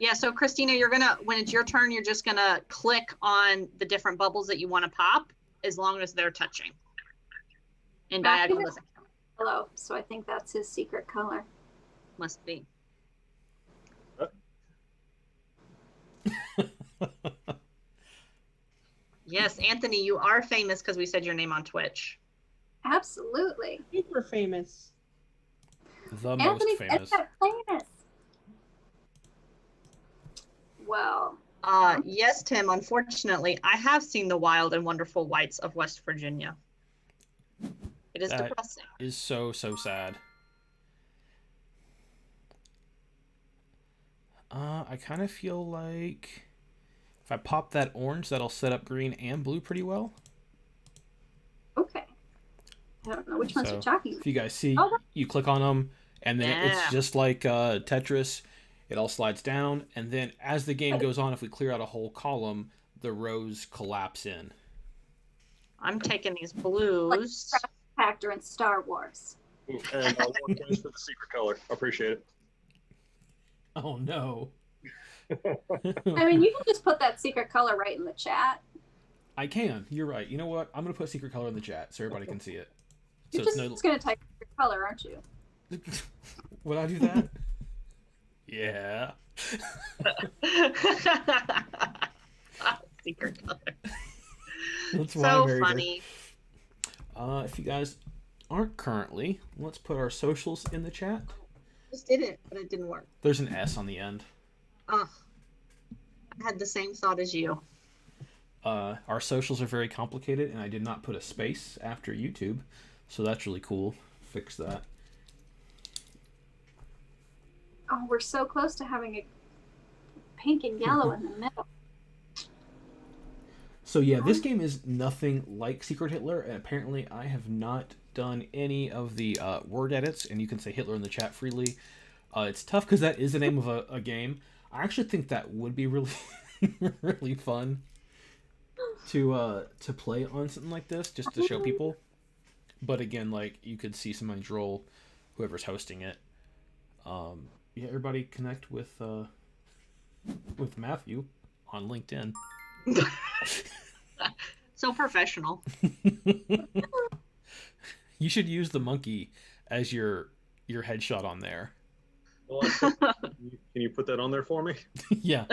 Yeah, so Christina, when it's your turn, you're just gonna click on the different bubbles that you want to pop, as long as they're touching. And diagonal doesn't count. Hello. So I think that's his secret color. Must be. Yes, Anthony, you are famous because we said your name on Twitch. Absolutely. Super famous. The most Anthony's famous. famous. Well, Yes, Tim, unfortunately, I have seen the wild and wonderful whites of West Virginia. It is That- depressing. Is so sad. I kind of feel like if I pop that orange, that'll set up green and blue pretty well. okay. I don't know which ones So, you're talking If about. you guys see, Oh, you click on them, and then Yeah. it's just like Tetris. It all slides down, and then as the game goes on, if we clear out a whole column, the rows collapse in. I'm taking these blues. Actor in Star Wars. And 1 point for the secret color. I appreciate it. Oh no. I mean, you can just put that secret color right in the chat. I can. You're right. You know what? I'm gonna put secret color in the chat so everybody can see it. So You're it's just gonna type your color, aren't you? Would I do that? Yeah. Secret color. That's why So I'm very funny. If you guys aren't currently, let's put our socials in the chat. Just did it, but it didn't work. There's an S on the end. Oh, I had the same thought as you. Our socials are very complicated, and I did not put a space after YouTube, so that's really cool. Fix that. Oh, we're so close to having a pink and yellow in the middle. So yeah, this game is nothing like Secret Hitler, and apparently I have not done any of the word edits, and you can say Hitler in the chat freely. It's tough because that is the name of a game. I actually think that would be really, really fun to play on something like this, just to show people. But again, like, you could see somebody's role, whoever's hosting it. Yeah, everybody connect with Matthew on LinkedIn. So professional. You should use the monkey as your headshot on there. Well, can you put that on there for me? Yeah.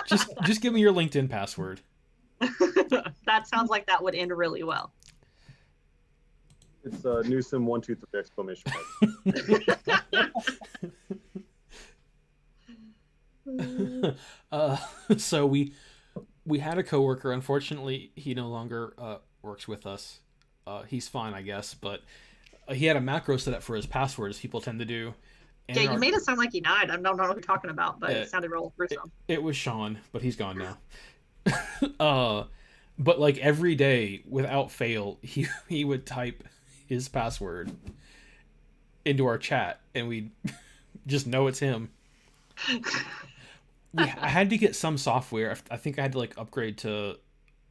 Just give me your LinkedIn password. That sounds like that would end really well. It's Newsom 123 exclamation mark. So we had a coworker. Unfortunately, he no longer works with us. He's fine, I guess, but he had a macro set up for his password, as people tend to do. And Yeah, you made it sound like he died. I don't know what you're talking about, but it sounded real gruesome. It was Sean, but he's gone now. But like every day, without fail, he would type his password into our chat, and we'd just know it's him. I had to get some software. I think I had to like upgrade to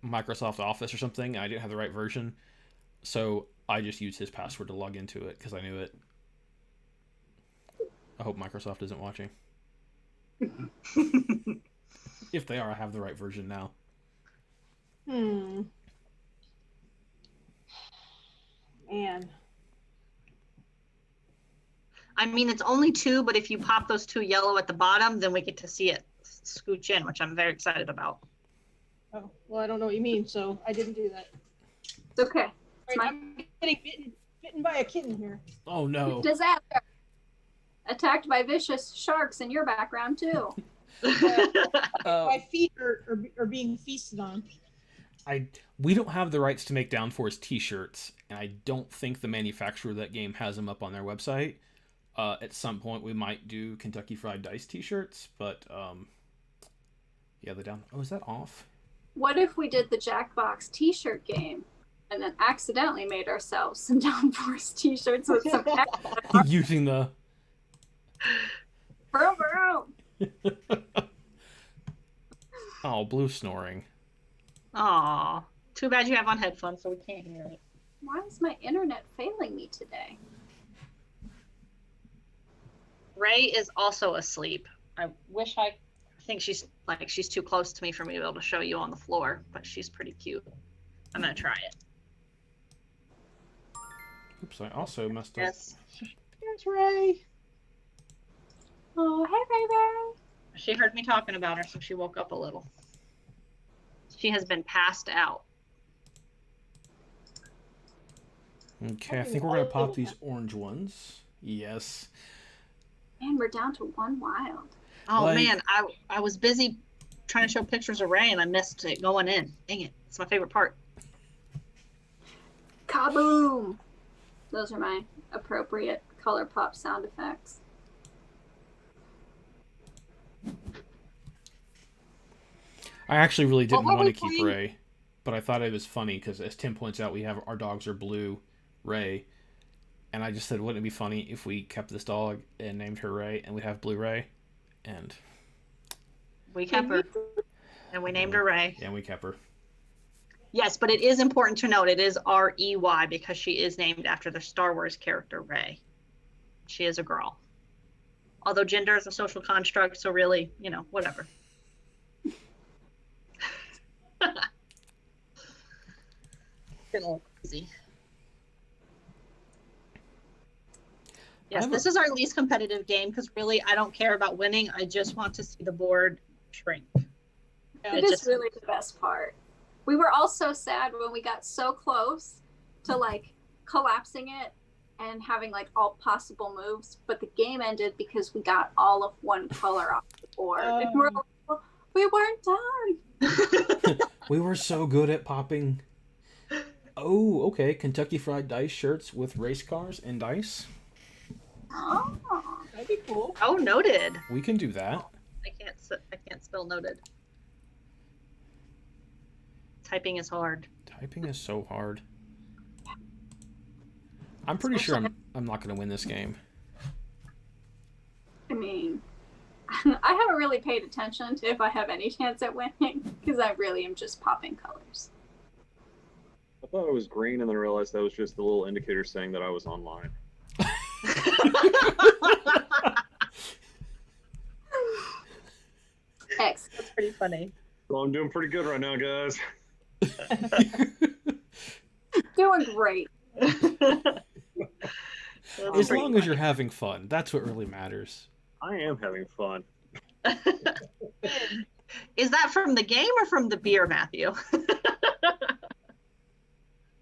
Microsoft Office or something. And I didn't have the right version, so I just used his password to log into it because I knew it. I hope Microsoft isn't watching. If they are, I have the right version now. Man. I mean, it's only 2, but if you pop those 2 yellow at the bottom, then we get to see it scooch in, which I'm very excited about. Oh, well, I don't know what you mean, so I didn't do that. It's okay. Right, I'm getting bitten by a kitten here. Oh no. Disaster. Attacked by vicious sharks in your background too. My feet are being feasted on. We don't have the rights to make DownForce t-shirts, and I don't think the manufacturer of that game has them up on their website. At some point we might do Kentucky Fried Dice t-shirts, but yeah, oh, is that off? What if we did the Jackbox t-shirt game and then accidentally made ourselves some DownForce t-shirts with some using the vroom, vroom. Oh, Blue snoring. Aw, too bad you have on headphones, so we can't hear it. Why is my internet failing me today? Ray is also asleep. I think she's too close to me for me to be able to show you on the floor, but she's pretty cute. I'm gonna try it. Oops, I also messed up. Yes. There's Ray. Oh, hey, Ray. She heard me talking about her, so she woke up a little. She has been passed out. Okay, I think we're gonna pop these orange ones. Yes. Man, we're down to 1 wild. Oh Like- man, I was busy trying to show pictures of Ray and I missed it going in. Dang it. It's my favorite part. Kaboom! Those are my appropriate color pop sound effects. I actually really didn't What were want to we keep playing? Ray, but I thought it was funny because, as Tim points out, we have our dogs are Blue, Ray, and I just said, wouldn't it be funny if we kept this dog and named her Ray, and we'd have Blue Ray, and We kept her and we named her Ray. yeah, we kept her. Yes, but it is important to note it is R-E-Y because she is named after the Star Wars character Rey. She is a girl. Although gender is a social construct, so really, whatever. Getting a little crazy. I Yes, have this is our least competitive game because really I don't care about winning. I just want to see the board shrink. It is really the best part. We were all so sad when we got so close to like collapsing it and having like all possible moves, but the game ended because we got all of one color off the board. And we're like, well, we weren't done. We were so good at popping. Oh, okay. Kentucky Fried Dice shirts with race cars and dice. Oh. That'd be cool. Oh, noted. We can do that. I can't spell noted. Typing is hard. Typing is so hard. I'm pretty sure I'm not going to win this game. I mean, I haven't really paid attention to if I have any chance at winning because I really am just popping colors. I thought it was green and then realized that was just the little indicator saying that I was online. X. That's pretty funny. Well, I'm doing pretty good right now, guys. Doing great. As long as you're having fun, that's what really matters. I am having fun. Is that from the game or from the beer, Matthew?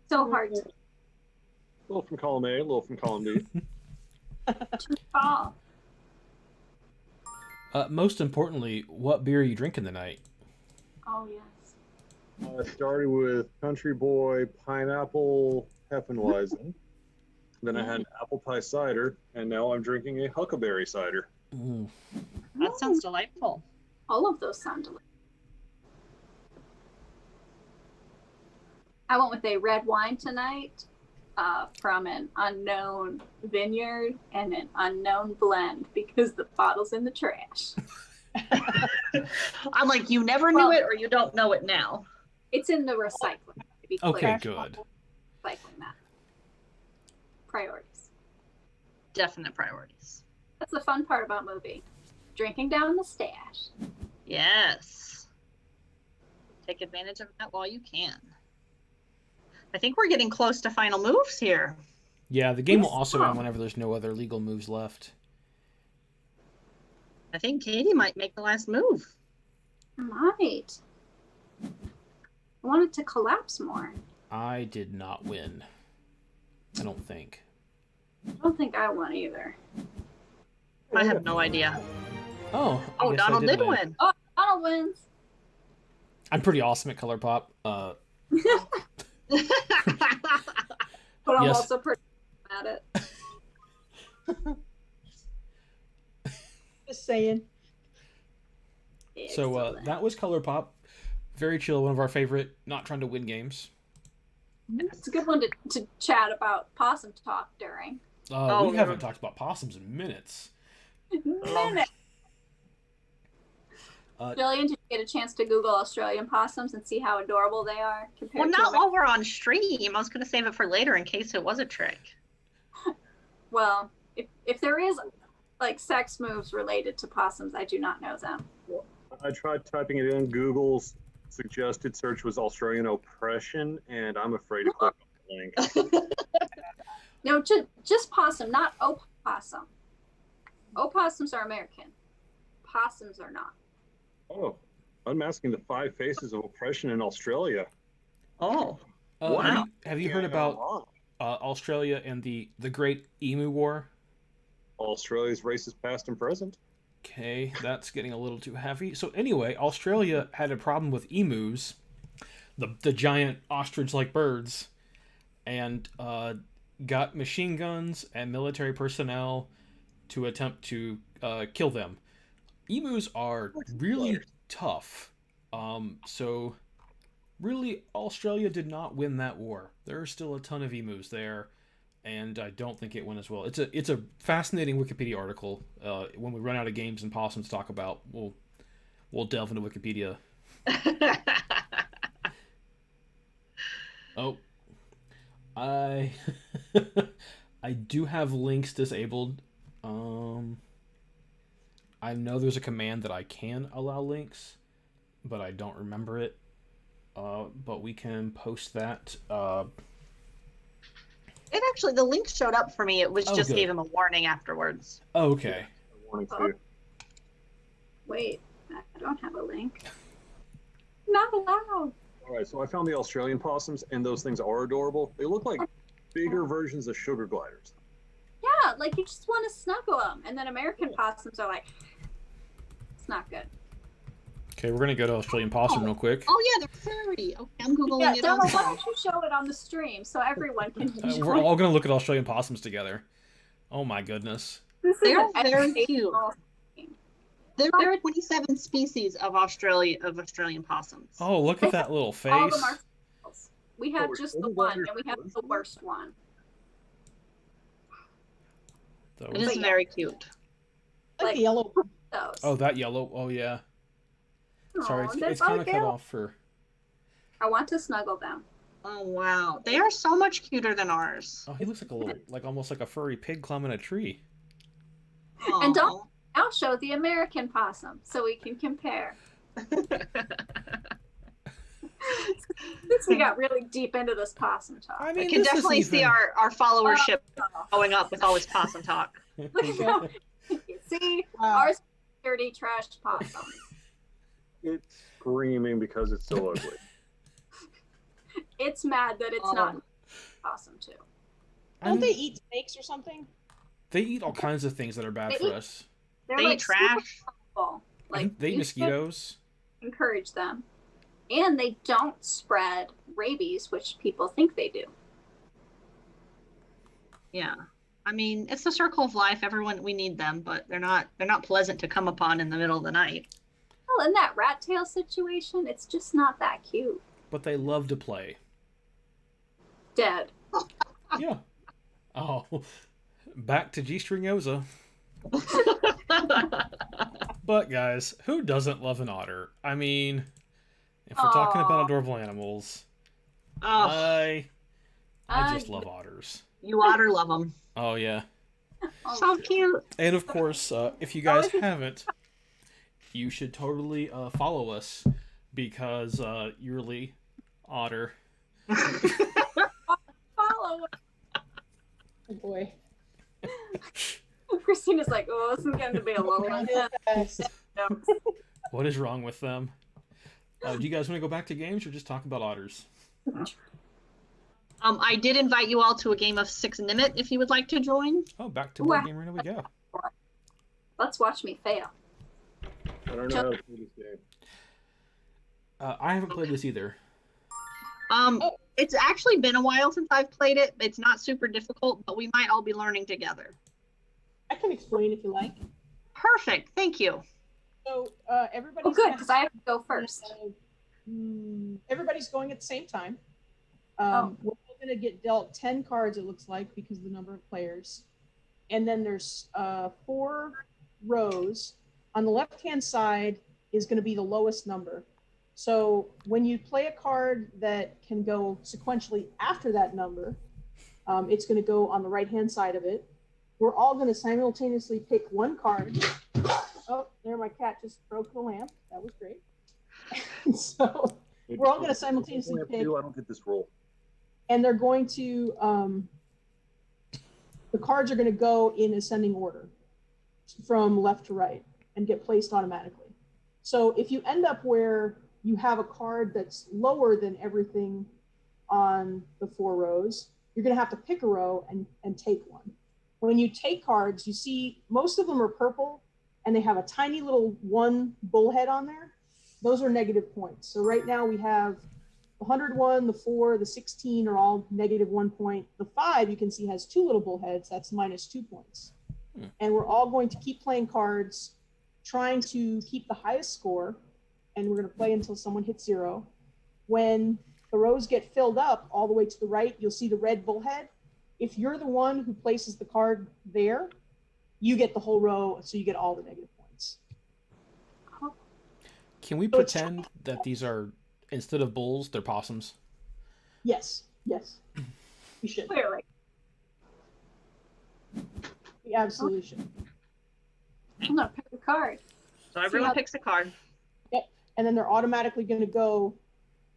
So hard to A little from column A, a little from column B. call. Most importantly, what beer are you drinking tonight? Oh, yes. I started with Country Boy Pineapple Heffenweisen. Then I had apple pie cider, and now I'm drinking a huckleberry cider. Ooh. That sounds delightful. All of those sound delicious. I went with a red wine tonight from an unknown vineyard and an unknown blend because the bottle's in the trash. I'm like, you never knew it or you don't know it now. It's in the recycling. To be clear. Okay, good. Recycling that. Priorities. Definite priorities. That's the fun part about movie. Drinking down the stash. Yes. Take advantage of that while you can. I think we're getting close to final moves here. Yeah, the game will also end whenever there's no other legal moves left. I think Katie might make the last move. Might. I want it to collapse more. I did not win. I don't think. I don't think I won either. I have no idea. Oh, I Oh, guess I Donald did win. Oh, Donald wins. I'm pretty awesome at Color Pop. But I'm Yes. also pretty at it. Just saying. So Excellent. that was Color Pop. Very chill, one of our favorite not trying to win games. It's a good one to chat about possum talk during. We haven't talked about possums in minutes. Minute. Jillian, did you get a chance to Google Australian possums and see how adorable they are compared Well, to not while we're on stream. I was going to save it for later in case it was a trick. Well, if there is like sex moves related to possums, I do not know them. I tried typing it in. Google's suggested search was Australian oppression, and I'm afraid to click on the link. No, just possum, not opossum. Opossums are American. Possums are not. Oh, unmasking the 5 faces of oppression in Australia. Oh. Wow. Have you heard Yeah, about wow. Australia and the Great Emu War? Australia's racist past and present. Okay, that's getting a little too heavy. So anyway, Australia had a problem with emus, the giant ostrich-like birds, and got machine guns and military personnel to attempt to kill them. Emus are really tough. So really, Australia did not win that war. There are still a ton of emus there, and I don't think it went as well. It's a fascinating Wikipedia article. When we run out of games and possums to talk about, we'll delve into Wikipedia. Oh, I I do have links disabled. I know there's a command that I can allow links, but I don't remember it. but we can post that. It actually, the link showed up for me. It was just good. gave him a warning afterwards. Okay. Warning Oh. too. Wait, I don't have a link. Not allowed. All right, so I found the Australian possums, and those things are adorable. They look like bigger versions of sugar gliders. Yeah, like you just want to snuggle them, and then American possums are like, it's not good. Okay, we're gonna go to Australian possum real quick. Oh yeah, they're furry. Okay, I'm googling Yeah, it Donna, why also. don't you show it on the stream so everyone can enjoy? We're all gonna look at Australian possums together. Oh my goodness. This is They're an very educational stream. There are 27 species of Australian possums. Oh, look at that little face. All of them are females. We have Oh, just sugar the one, gliders and we have are the worst one. Those- It is yeah. very cute. Like Like- the yellow. Those. Oh, that yellow. Oh yeah. Sorry, Aw, it's they're kind of so cut cute. off for. I want to snuggle them. Oh wow, they are so much cuter than ours. Oh, he looks like a little, like almost like a furry pig climbing a tree. And don't- Aw. I'll show the American possum so we can compare. Since we got really deep into this possum talk. I I mean, can this definitely isn't see even- our followership Oh, going up with all this possum talk. look at that. See, Wow. ours dirty trash possum. It's screaming because it's so ugly. It's mad that it's Oh. not possum too. I Don't they mean, eat snakes or something? they eat all kinds of things that are bad They for eat- us. They're They like eat trash. super helpful. Like They eat you should mosquitoes. encourage them, and they don't spread rabies, which people think they do. Yeah. I mean, it's the circle of life. Everyone, we need them, but they're not pleasant to come upon in the middle of the night. Well, in that rat tail situation, it's just not that cute. But they love to play. Dead. Yeah. Oh, back to G-Stringosa. But guys, who doesn't love an otter? I mean, if we're talking about Aw. adorable animals, Oh, I I- just love otters. you otter love them. Oh yeah. Oh, So cute. And of course, if you guys haven't, you should totally follow us because Yearly Otter. follow. Oh boy. Christina's like, oh, this is going to be a low one. Yes. What is wrong with them? Do you guys want to go back to games or just talk about otters? I did invite you all to a game of 6 Nimit if you would like to join. Oh, back to Wow. Board Game Arena we go. Let's watch me fail. I don't know how to play this game. I haven't played this either. It's actually been a while since I've played it. It's not super difficult, but we might all be learning together. I can explain if you like. Perfect. Thank you. So everybody's Oh, good, gonna because I have to go first. Everybody's going at the same time. Oh. We're all going to get dealt 10 cards, it looks like, because of the number of players. And then there's 4 rows. On the left-hand side is going to be the lowest number. So when you play a card that can go sequentially after that number, it's going to go on the right-hand side of it. We're all going to simultaneously pick one card. Oh, there, my cat just broke the lamp. That was great. So we're all going to simultaneously pick, I don't get this roll. and they're going to, the cards are going to go in ascending order from left to right and get placed automatically. So if you end up where you have a card that's lower than everything on the 4 rows, you're going to have to pick a row and take one. When you take cards, you see most of them are purple and they have a tiny little 1 bullhead on there. Those are negative points. So right now we have the 101, the 4, the 16 are all negative 1 point. The 5 you can see has 2 little bullheads. That's minus 2 points. And we're all going to keep playing cards, trying to keep the highest score. And we're going to play until someone hits 0. When the rows get filled up all the way to the right, you'll see the red bullhead. If you're the one who places the card there, you get the whole row, so you get all the negative points. Can we pretend that these are, instead of bulls, they're possums? Yes, yes, you should. Clearly. We absolutely should. I'm going to pick a card. So everyone how- picks a card. And then they're automatically going to go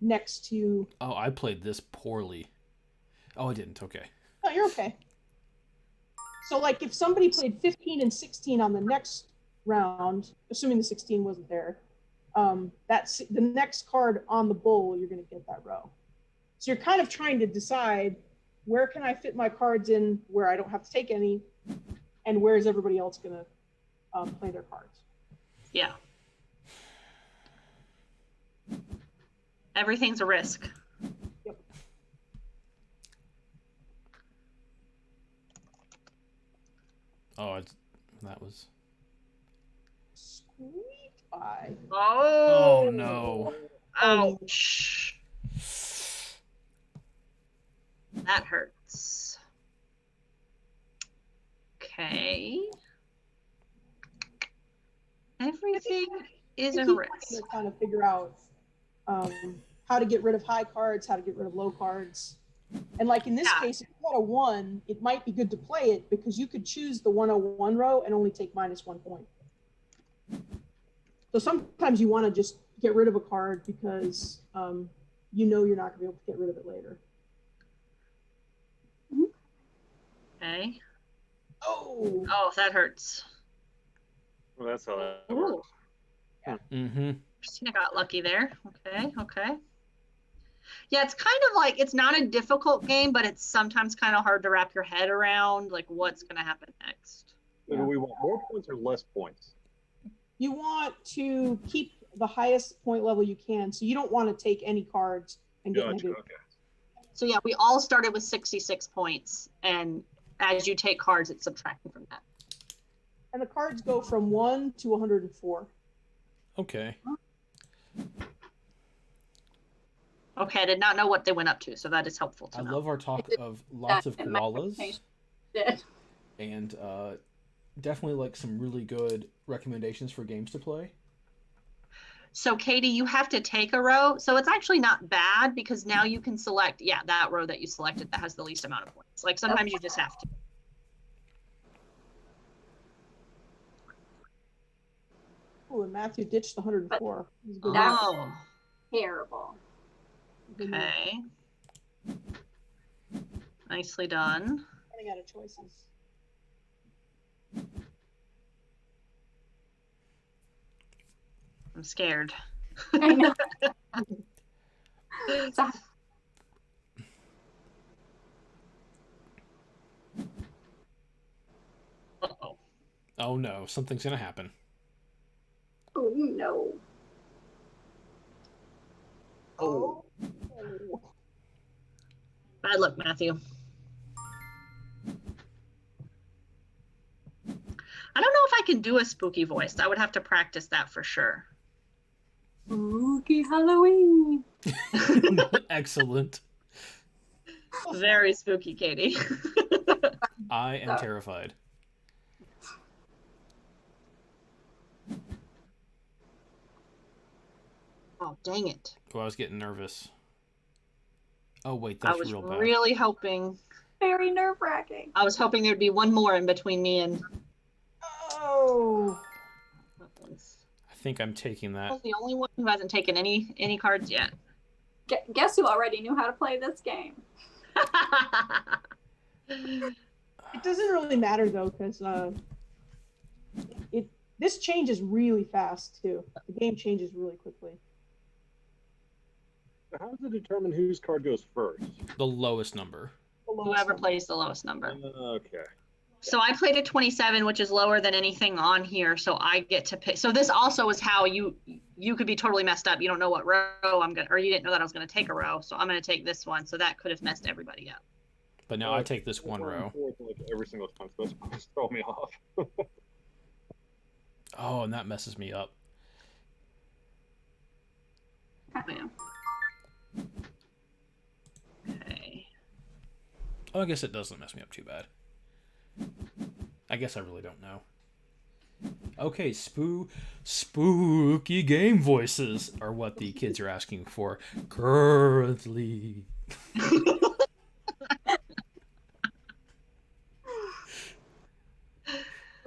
next to. Oh, I played this poorly. Oh, I didn't. Okay. Oh, you're okay. So, like, if somebody played 15 and 16 on the next round, assuming the 16 wasn't there, that's the next card on the bull, you're going to get that row. So you're kind of trying to decide, where can I fit my cards in where I don't have to take any, and where is everybody else going to play their cards? Yeah. Everything's a risk. Yep. Oh, that was. Sweet eye. Oh no. Ouch. That hurts. Okay. Everything is a risk. To kind of figure out how to get rid of high cards, how to get rid of low cards. And like in this case, if you had a 1, it might be good to play it because you could choose the 101 row and only take -1 point. So sometimes you want to just get rid of a card because you know you're not going to be able to get rid of it later. Okay. Oh. Oh, that hurts. Well, that's how that Ooh. works. Mm-hmm. Christina got lucky there. Okay, okay. Yeah, it's kind of like, it's not a difficult game, but it's sometimes kind of hard to wrap your head around, like what's going to happen next. So do we want more points or less points? You want to keep the highest point level you can, so you don't want to take any cards and get Gotcha. negative. Okay. So yeah, we all started with 66 points, and as you take cards, it's subtracting from that. And the cards go from 1 to 104. Okay. Okay, I did not know what they went up to, so that is helpful to I know. love our talk of lots of in my koalas, presentation. and definitely like some really good recommendations for games to play. So Katie, you have to take a row. So it's actually not bad because now you can select, that row that you selected that has the least amount of points. Like sometimes you just have to. Oh, and Matthew ditched the 104. He's good. Oh, Terrible. okay. Nicely done. Running out of choices. I'm scared. I know. So, Uh-oh. Oh no, something's gonna happen. oh no. Oh. Bad luck, Matthew. I don't know if I can do a spooky voice. I would have to practice that for sure. Spooky Halloween. Excellent. Very spooky, Katie. I am terrified. Oh, dang it. Oh, I was getting nervous. Oh wait, I that's was real bad. really hoping. Very nerve-wracking. I was hoping there'd be one more in between me and. Oh. I think I'm taking I that. was the only one who hasn't taken any cards yet. Guess who already knew how to play this game? It doesn't really matter though, because this changes really fast too. The game changes really quickly. So how does it determine whose card goes first? The lowest number. Whoever plays the lowest number. Okay. So I played a 27, which is lower than anything on here. So I get to pick. So this also is how you could be totally messed up. You don't know what row I'm gonna, or you didn't know that I was gonna take a row. So I'm gonna take this one. So that could have messed everybody up. But now I take this one row. Like every single time, so that's supposed to throw me off. Oh, and that messes me up. Oh, yeah. Okay. Oh, I guess it doesn't mess me up too bad. I guess I really don't know. Okay, spooky game voices are what the kids are asking for currently.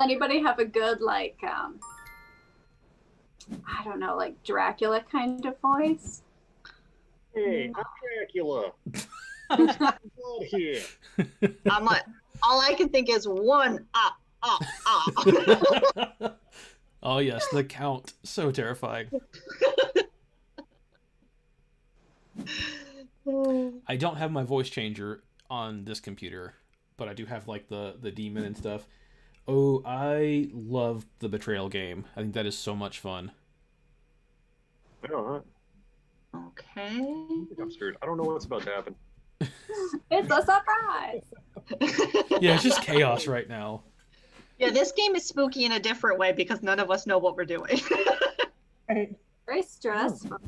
Anybody have a good, like, I don't know, like Dracula kind of voice? Hey, I'm Dracula. There's nothing blood here. I'm like, all I can think is one ah. Oh yes, the count. So terrifying. I don't have my voice changer on this computer, but I do have like the demon and stuff. Oh, I love the betrayal game. I think that is so much fun. I don't know. Okay. I think I'm scared. I don't know what's about to happen. It's a surprise. Yeah, it's just chaos right now. Yeah, this game is spooky in a different way because none of us know what we're doing. Right. Very stressful.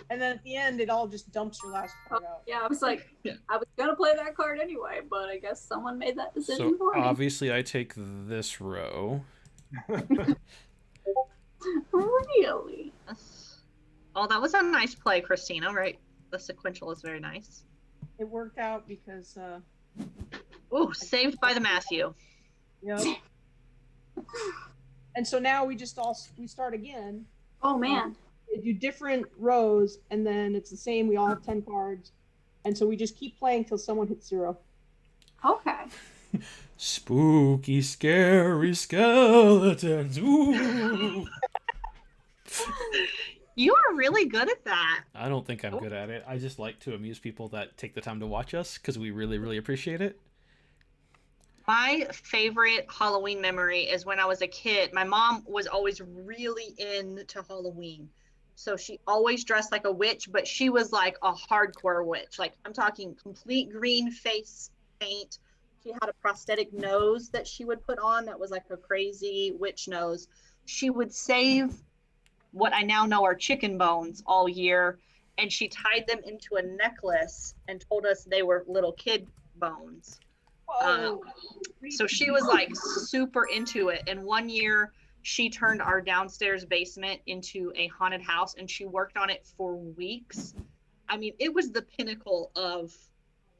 And then at the end, it all just dumps your last card out. Yeah, I was like, Yeah. I was gonna play that card anyway, but I guess someone made that decision So for me. obviously I take this row. Really? Oh, that was a nice play, Christina, right? The sequential is very nice. It worked out because, Ooh, saved by the Matthew. you know. And so now we start again. Oh man. We do different rows, and then it's the same. We all have 10 cards. And so we just keep playing till someone hits 0. Okay. Spooky, scary skeletons. Ooh. You are really good at that. I don't think I'm good at it. I just like to amuse people that take the time to watch us because we really, really appreciate it. My favorite Halloween memory is when I was a kid. My mom was always really into Halloween. So she always dressed like a witch, but she was like a hardcore witch. Like, I'm talking complete green face paint. She had a prosthetic nose that she would put on that was like a crazy witch nose. She would save what I now know are chicken bones all year, and she tied them into a necklace and told us they were little kid bones. Whoa. So she was like super into it. And one year she turned our downstairs basement into a haunted house, and she worked on it for weeks. I mean, it was the pinnacle of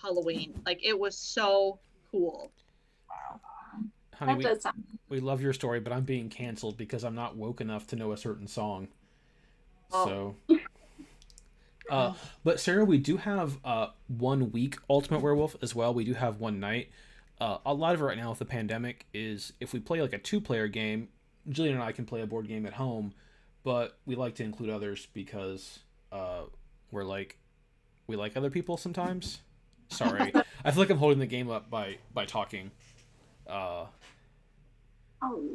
Halloween. Like, it was so cool. Honey, That does sound. we love your story, but I'm being canceled because I'm not woke enough to know a certain song. Oh. So, but Sarah, we do have 1 week Ultimate Werewolf as well. We do have one night. A lot of it right now with the pandemic is if we play like a 2-player game, Jillian and I can play a board game at home, but we like to include others because we like other people sometimes. Sorry, I feel like I'm holding the game up by talking. Oh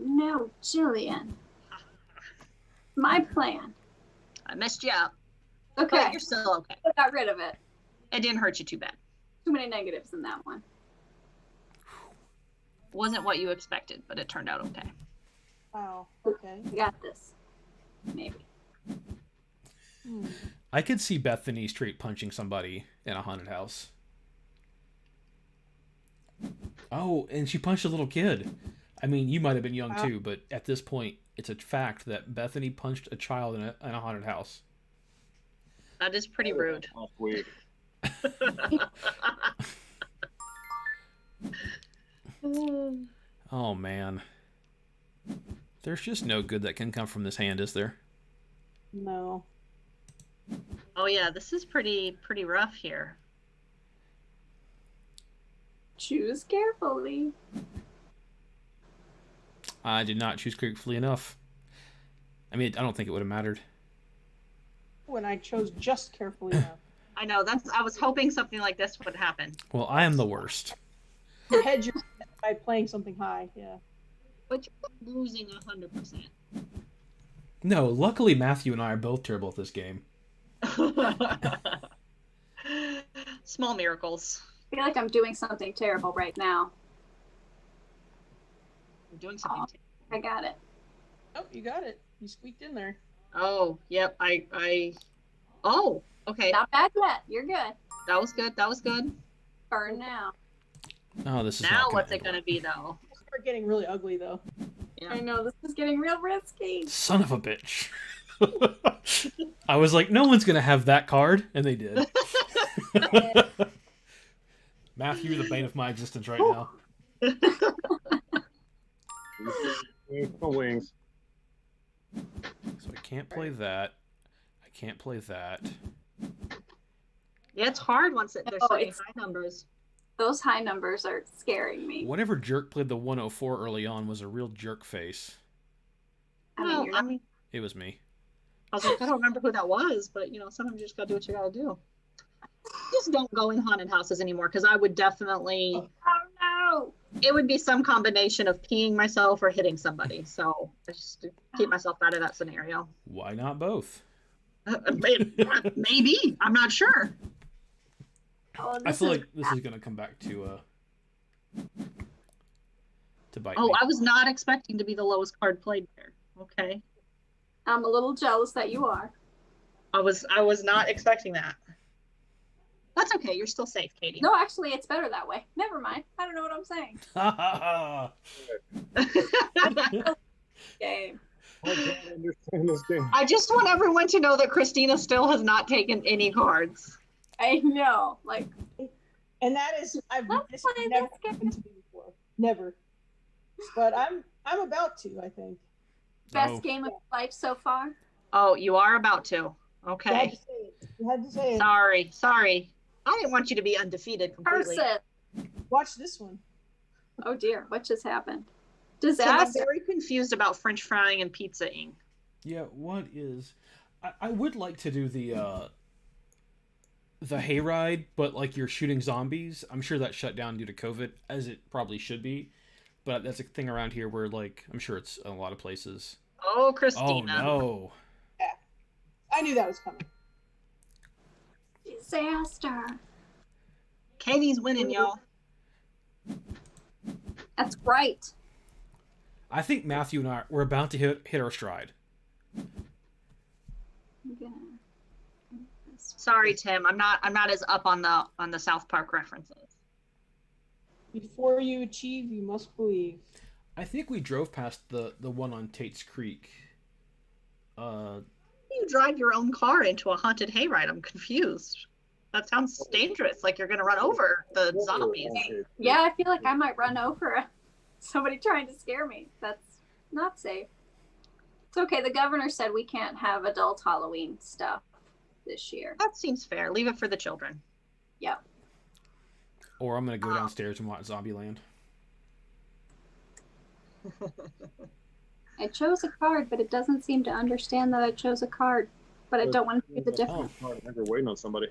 no, Jillian. My plan. I messed you up. Okay. But you're still okay. I got rid of it. It didn't hurt you too bad. Too many negatives in that one. Wasn't what you expected, but it turned out okay. Wow. Okay. I got this. Maybe. I could see Bethany straight punching somebody in a haunted house. Oh, and she punched a little kid. I mean, you might have been young too, but at this point, it's a fact that Bethany punched a child in a haunted house. That is pretty rude. Last week. Oh man, there's just no good that can come from this hand, is there? No. Oh yeah, this is pretty rough here. Choose carefully. I did not choose carefully enough. I mean, I don't think it would have mattered. When I chose just carefully enough. I know, I was hoping something like this would happen. Well, I am the worst. You hedge your bet by playing something high, yeah. But you're losing 100%. No, luckily Matthew and I are both terrible at this game. Small miracles. I feel like I'm doing something terrible right now. You're doing something. I got it. Oh, you got it. You squeaked in there. Oh, yep. Oh, okay. Not bad yet. You're good. That was good. That was good. For now. Oh, this is Now, not what's end it gonna be though? Start getting really ugly though. Yeah. I know this is getting real risky. Son of a bitch. I was like, no one's gonna have that card, and they did. Matthew, you're the bane of my existence right now. Wings. So I can't play that. I Can't play that. Yeah, it's hard once there's Oh, so many it's- high numbers. Those high numbers are scaring me. Whatever jerk played the 104 early on was a real jerk face. I mean, Well, you're I not. mean, It was me. I was like, I don't remember who that was, but you know, sometimes you just gotta do what you gotta do. Just don't go in haunted houses anymore, because I would definitely. Oh It would be some combination of peeing myself or hitting somebody. So I just keep myself out of that scenario. Why not both? Maybe. I'm not sure. no! Oh, I this feel is like this is gonna come back to bite Oh, me. I was not expecting to be the lowest card played there. Okay. I'm a little jealous that you are. I was not expecting that. That's okay. You're still safe, Katie. No, actually, it's better that way. Never mind. I don't know what I'm saying. Game. I can't understand this game. I just want everyone to know that Christina still has not taken any cards. I know. Like, And that is, Let's this play never this game. happened to me before. Never. But I'm about to, I think. best Oh. game of life so far. Oh, you are about to. You had Okay. to say it. You had to say it. Sorry. I didn't want you to be undefeated completely. Person. Watch this one. Oh dear, what just happened? So I'm Disaster. very confused about French frying and pizza-ing. Yeah, what is? I would like to do the hayride, but like you're shooting zombies. I'm sure that's shut down due to COVID, as it probably should be. But that's a thing around here where, like, I'm sure it's in a lot of places. Oh, Oh Christina. no! I knew that was coming. Disaster. Katie's winning, y'all. That's right. I think Matthew and we're about to hit our stride. I'm gonna- Sorry, Tim. I'm not as up on the South Park references. Before you achieve, you must believe. I think we drove past the one on Tate's Creek. You drive your own car into a haunted hayride. I'm confused. That sounds dangerous. Like you're gonna run over the zombies. Yeah, I feel like I might run over somebody trying to scare me. That's not safe. It's okay. The governor said we can't have adult Halloween stuff this year. That seems fair. Leave it for the children. Yep. Or I'm gonna go downstairs and watch Zombieland. I chose a card, but it doesn't seem to understand that I chose a card. But I don't want to see the difference. I think we're waiting on somebody.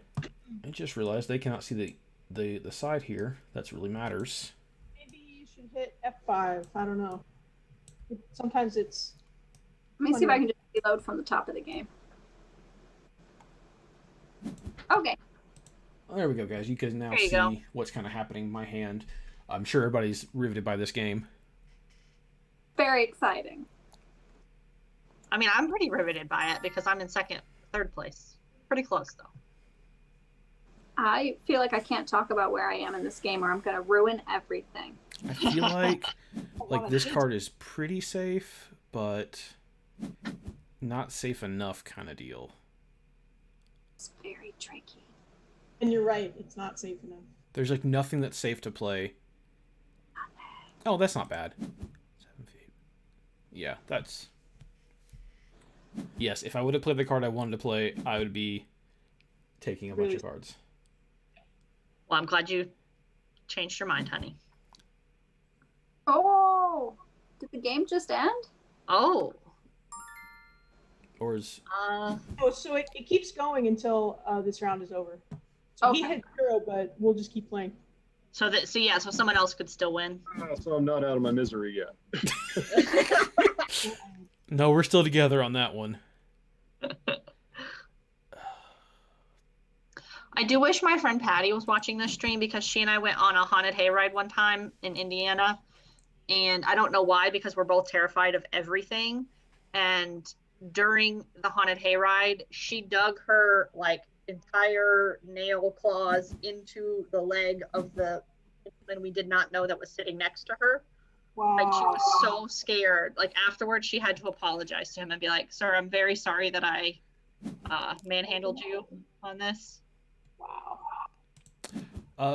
I just realized they cannot see the side here. That's really matters. Maybe you should hit F5. I don't know. Sometimes it's. Let me see if I can just reload from the top of the game. Okay. Oh, there we go, guys. You can now There you see go. what's kind of happening in my hand. I'm sure everybody's riveted by this game. Very exciting. I mean, I'm pretty riveted by it because I'm in third place. Pretty close though. I feel like I can't talk about where I am in this game or I'm going to ruin everything. I feel like lot of this hate. card is pretty safe, but not safe enough kind of deal. It's very tricky. And you're right. It's not safe enough. There's like nothing that's safe to play. Oh, that's not bad. 7 feet. Yeah, that's. Yes, if I would have played the card I wanted to play, I would be taking a bunch Really? of cards. Well, I'm glad you changed your mind, honey. Oh, did the game just end? Oh. Or is Uh, Oh, so it keeps going until this round is over. So he Okay. had 0, but we'll just keep playing. so someone else could still win. So I'm not out of my misery yet. no, we're still together on that one. I do wish my friend Patty was watching this stream because she and I went on a haunted hayride one time in Indiana. And I don't know why, because we're both terrified of everything. And during the haunted hayride, she dug her like entire nail claws into the leg of the and we did not know that was sitting next to her. Wow. Like she was so scared. Like afterwards, she had to apologize to him and be like, "Sir, I'm very sorry that I manhandled you on this." Wow.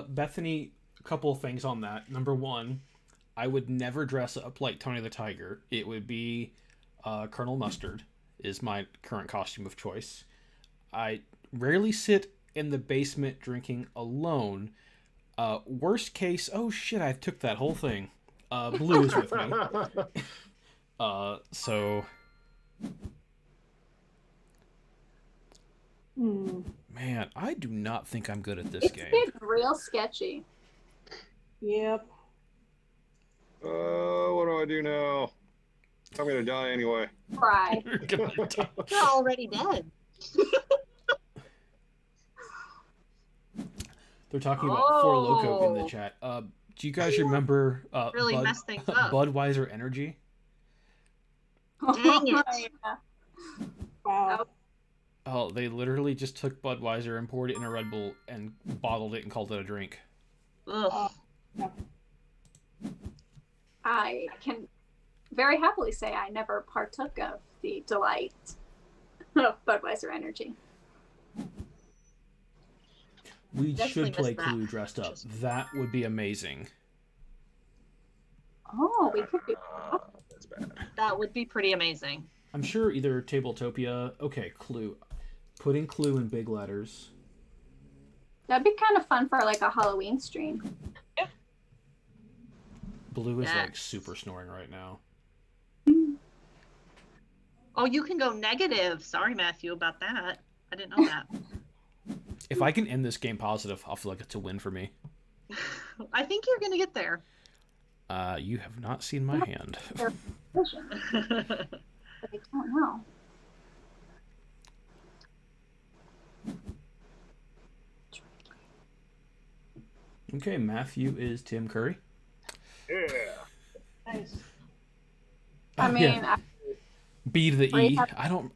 Bethany, a couple of things on that. Number one, I would never dress up like Tony the Tiger. It would be Colonel Mustard is my current costume of choice. I rarely sit in the basement drinking alone. Worst case, oh shit, I took that whole thing. Blue is with me. So man, I do not think I'm good at this It's game. getting real sketchy. Yep. What do I do now? I'm gonna die anyway. Cry. You're gonna die. You're already dead. They're talking about Four Loko in the Oh. chat. Do you guys remember Really messed things up. Budweiser Energy? Dang it. Yeah. Wow. Oh, they literally just took Budweiser and poured it in a Red Bull and bottled it and called it a drink. Ugh. I can very happily say I never partook of the delight of Budweiser Energy. We Definitely should play missed that. Clue dressed up. That would be amazing. Oh, we could do. That's bad. That would be pretty amazing. I'm sure either Tabletopia. Okay, Clue. Putting Clue in big letters. That'd be kind of fun for like a Halloween stream. Blue is Yeah. like super snoring right now. Oh, you can go negative. Sorry, Matthew, about that. I didn't know that. If I can end this game positive, I'll feel like it's a win for me. I think you're going to get there. You have not seen my hand. Vision, but I don't know. Okay, Matthew is Tim Curry. Yeah. Nice. I Oh, mean, yeah. B to the Right. E. I don't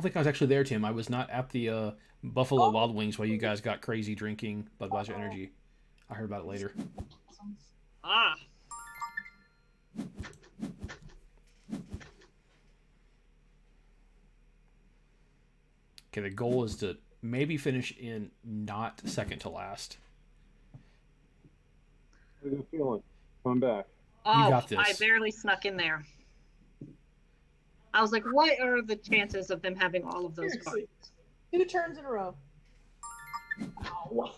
think I was actually there, Tim. I was not at the Buffalo Wild Wings while you guys got crazy drinking Budweiser Energy. I heard about it later. Ah. Okay, the goal is to maybe finish in not second to last. How you feeling? Coming back. Oh, got this. I barely snuck in there. I was like, what are the chances of them having all of those Seriously. cards? 2 turns in a row. Ow.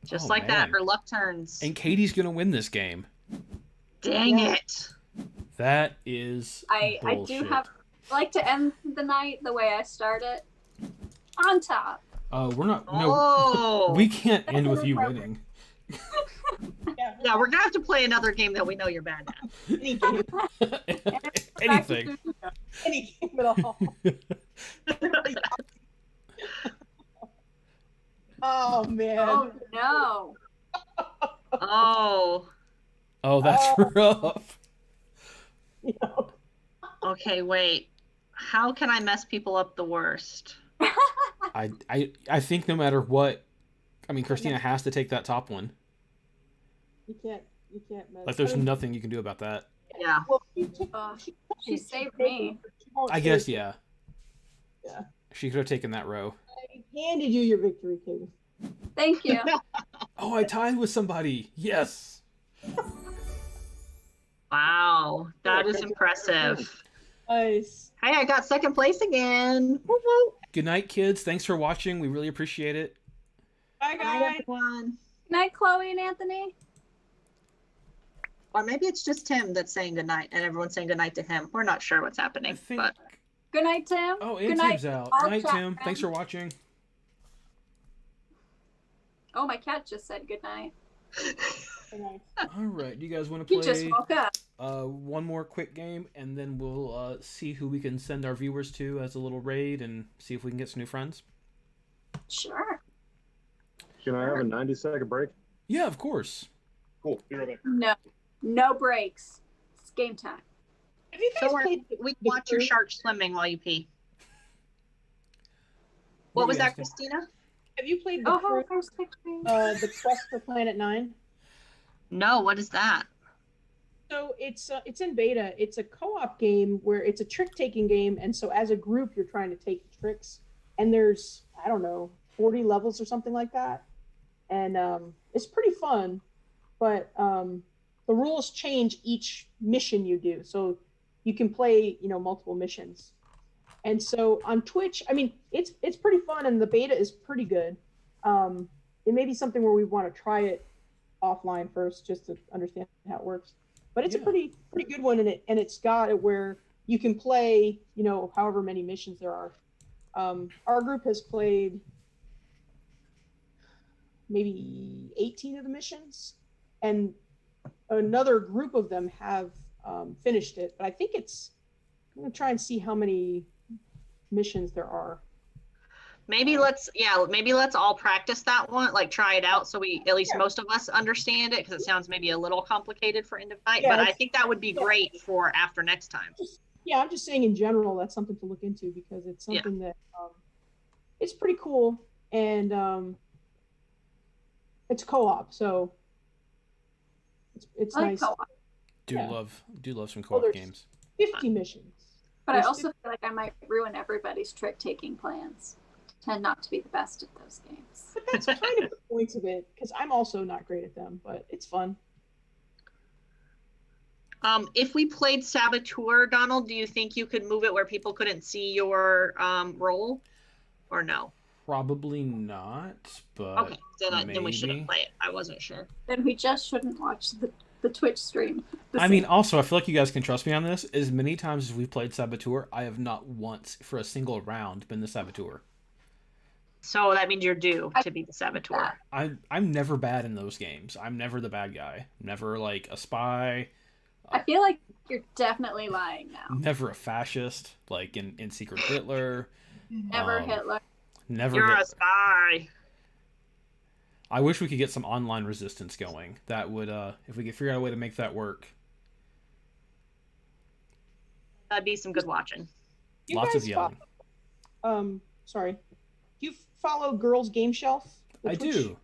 Just Oh, like that, man. her luck turns. And Katie's gonna win this game. Dang Yeah. it. That is I do bullshit. like to end the night the way I start it, on top. We're not. Oh. No, we can't end with you winning. Yeah, we're going to have to play another game that we know you're bad at. Any game. Anything. Any game at all. Oh man. Oh no! Oh. Oh, that's Oh. rough. You know, Okay, wait. How can I mess people up the worst? I think no matter what, I mean, Christina has to take that top one. you can't mess. Like, there's I mean, nothing you can do about that. Yeah. well, She saved me. I guess, yeah. Yeah. She could have taken that row. I handed you your victory, Katie. Thank you. Oh, I tied with somebody. Yes. Wow. That is impressive. Nice. Hey, I got second place again. Woo woo. Good night, kids. Thanks for watching. We really appreciate it. Bye, Bye, guys. everyone. Good night, Chloe and Anthony. Or maybe it's just Tim that's saying goodnight and everyone's saying goodnight to him. We're not sure what's I happening. think. But Good night, Tim. Oh, Good and night. Tim's out. all Night, chat Tim. friends. Thanks for watching. Oh, my cat just said good night. Good night. All right. Do you guys want to He just play woke up. one more quick game, and then we'll see who we can send our viewers to as a little raid and see if we can get some new friends? Sure. Can I have a 90-second break? Yeah, of course. Cool. Be right back. No breaks. It's game time. Have you guys don't worry, played we can watch your Victory? shark swimming while you pee. What were was you that, asking? Christina? Have you played the, Oh, there's pictures. the Quest for Planet 9? No, what is that? So it's in beta. It's a co-op game where it's a trick-taking game, and so as a group, you're trying to take tricks. And there's, I don't know, 40 levels or something like that. And it's pretty fun, but the rules change each mission you do. So you can play, multiple missions. And so on Twitch, I mean, it's pretty fun, and the beta is pretty good. It may be something where we want to try it offline first, just to understand how it works. But it's a Yeah. pretty good one, and it's got it where you can play, however many missions there are. Our group has played maybe 18 of the missions, and another group of them have finished it. But I think I'm gonna try and see how many missions there are. Maybe let's all practice that one, like try it out, so we at least most of us understand it, because it sounds maybe a little complicated for end of night. Yeah, but I think that would be great for after next time. I'm just saying in general that's something to look into, because it's something that it's pretty cool, and it's co-op, so it's I like nice. co-op, Do Yeah. love some co-op there's- games. 50 missions. but I There's also feel like I might ruin everybody's trick-taking plans. Tend not to be the best at those games. But that's kind of the points of it, because I'm also not great at them, but it's fun. If we played Saboteur, Donald, do you think you could move it where people couldn't see your roll, or no? Probably not, but Okay, then we shouldn't maybe. play it. I wasn't sure. Then we just shouldn't watch the Twitch stream. I mean, also, I feel like you guys can trust me on this. As many times as we've played Saboteur, I have not once for a single round been the Saboteur. So that means you're due to be the Saboteur. I'm never bad in those games. I'm never the bad guy. Never like a spy. I feel like you're definitely lying now. Never a fascist, like in Secret Hitler. Never Hitler. Never. You're Hit- a spy. I wish we could get some online resistance going. That would, if we could figure out a way to make that work. That'd be some good watching. You Lots of guys yelling. Sorry. Do you follow Girls Game Shelf? the I Twitch? do.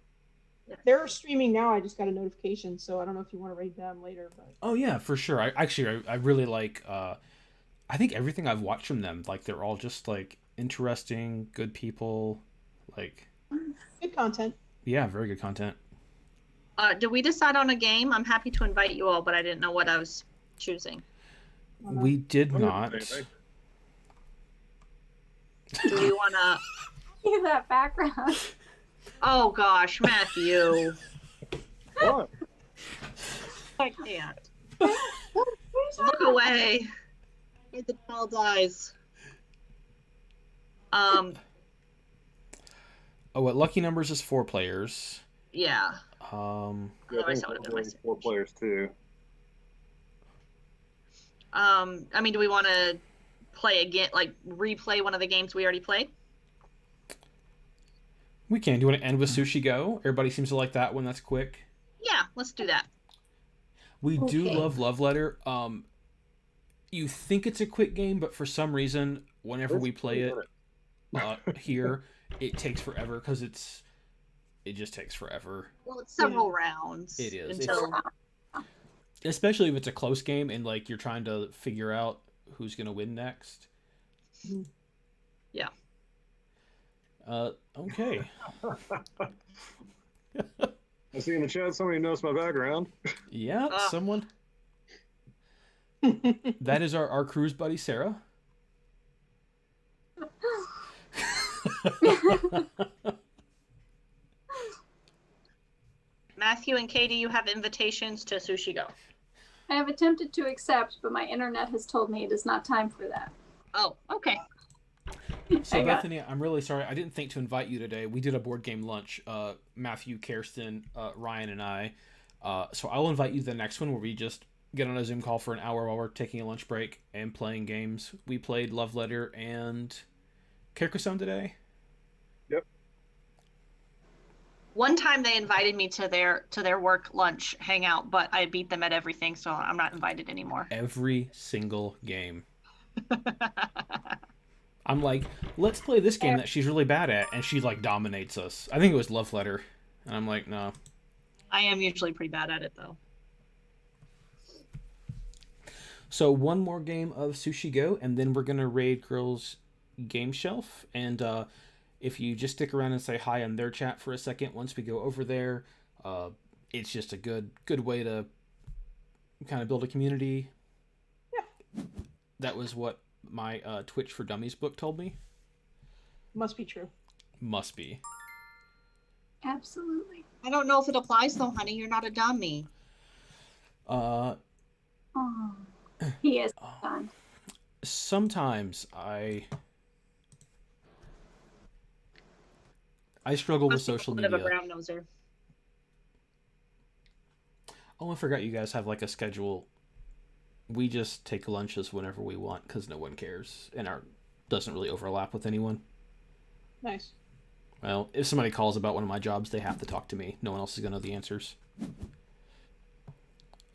They're streaming now. I just got a notification, so I don't know if you want to raid them later. But Oh yeah, for sure. I really like. I think everything I've watched from them, like they're all just like interesting, good people. Like, good content. yeah, very good content. Did we decide on a game? I'm happy to invite you all, but I didn't know what I was choosing. We did I don't not. know anything. Do we want to? Look at that background. Oh gosh, Matthew. What? I can't. Look away. The child dies. Oh, what Lucky Numbers is 4 players. Yeah. Yeah, I Otherwise, think that would've been we're my playing 4 players too. I mean, do we want to play again, like replay one of the games we already played? We can. Do you want to end with Sushi Go? Everybody seems to like that one. That's quick. Yeah, let's do that. We do Okay. love Love Letter. You think it's a quick game, but for some reason, whenever we play it here, it takes forever because it just takes forever. Well, it's several rounds. It is. Until... Especially if it's a close game and like you're trying to figure out who's gonna win next. Yeah. Okay. I see in the chat somebody knows my background. Yeah, someone. That is our cruise buddy, Sarah. Matthew and Katie, you have invitations to Sushi Go. I have attempted to accept, but my internet has told me it is not time for that. Oh, okay. So I got- Bethany, I'm really sorry. I didn't think to invite you today. We did a board game lunch. Matthew, Kirsten, Ryan, and I. So I'll invite you to the next one where we just get on a Zoom call for an hour while we're taking a lunch break and playing games. We played Love Letter and Carcassonne today. Yep. One time they invited me to their work lunch hangout, but I beat them at everything, so I'm not invited anymore. Every single game. I'm like, let's play this game that she's really bad at, and she like dominates us. I think it was Love Letter, and I'm like, no. I am usually pretty bad at it, though. So one more game of Sushi Go, and then we're gonna raid Girls Game Shelf. And if you just stick around and say hi in their chat for a second, once we go over there, it's just a good way to kind of build a community. Yeah. That was what my Twitch for Dummies book told me. Must be true. Must be. Absolutely. I don't know if it applies though, honey. You're not a dummy. Uh, Oh, he is done. sometimes I struggle with social A bit of a media. brown noser. Oh, I forgot you guys have like a schedule. We just take lunches whenever we want because no one cares, and our doesn't really overlap with anyone. Nice. Well, if somebody calls about one of my jobs, they have to talk to me. No one else is gonna know the answers.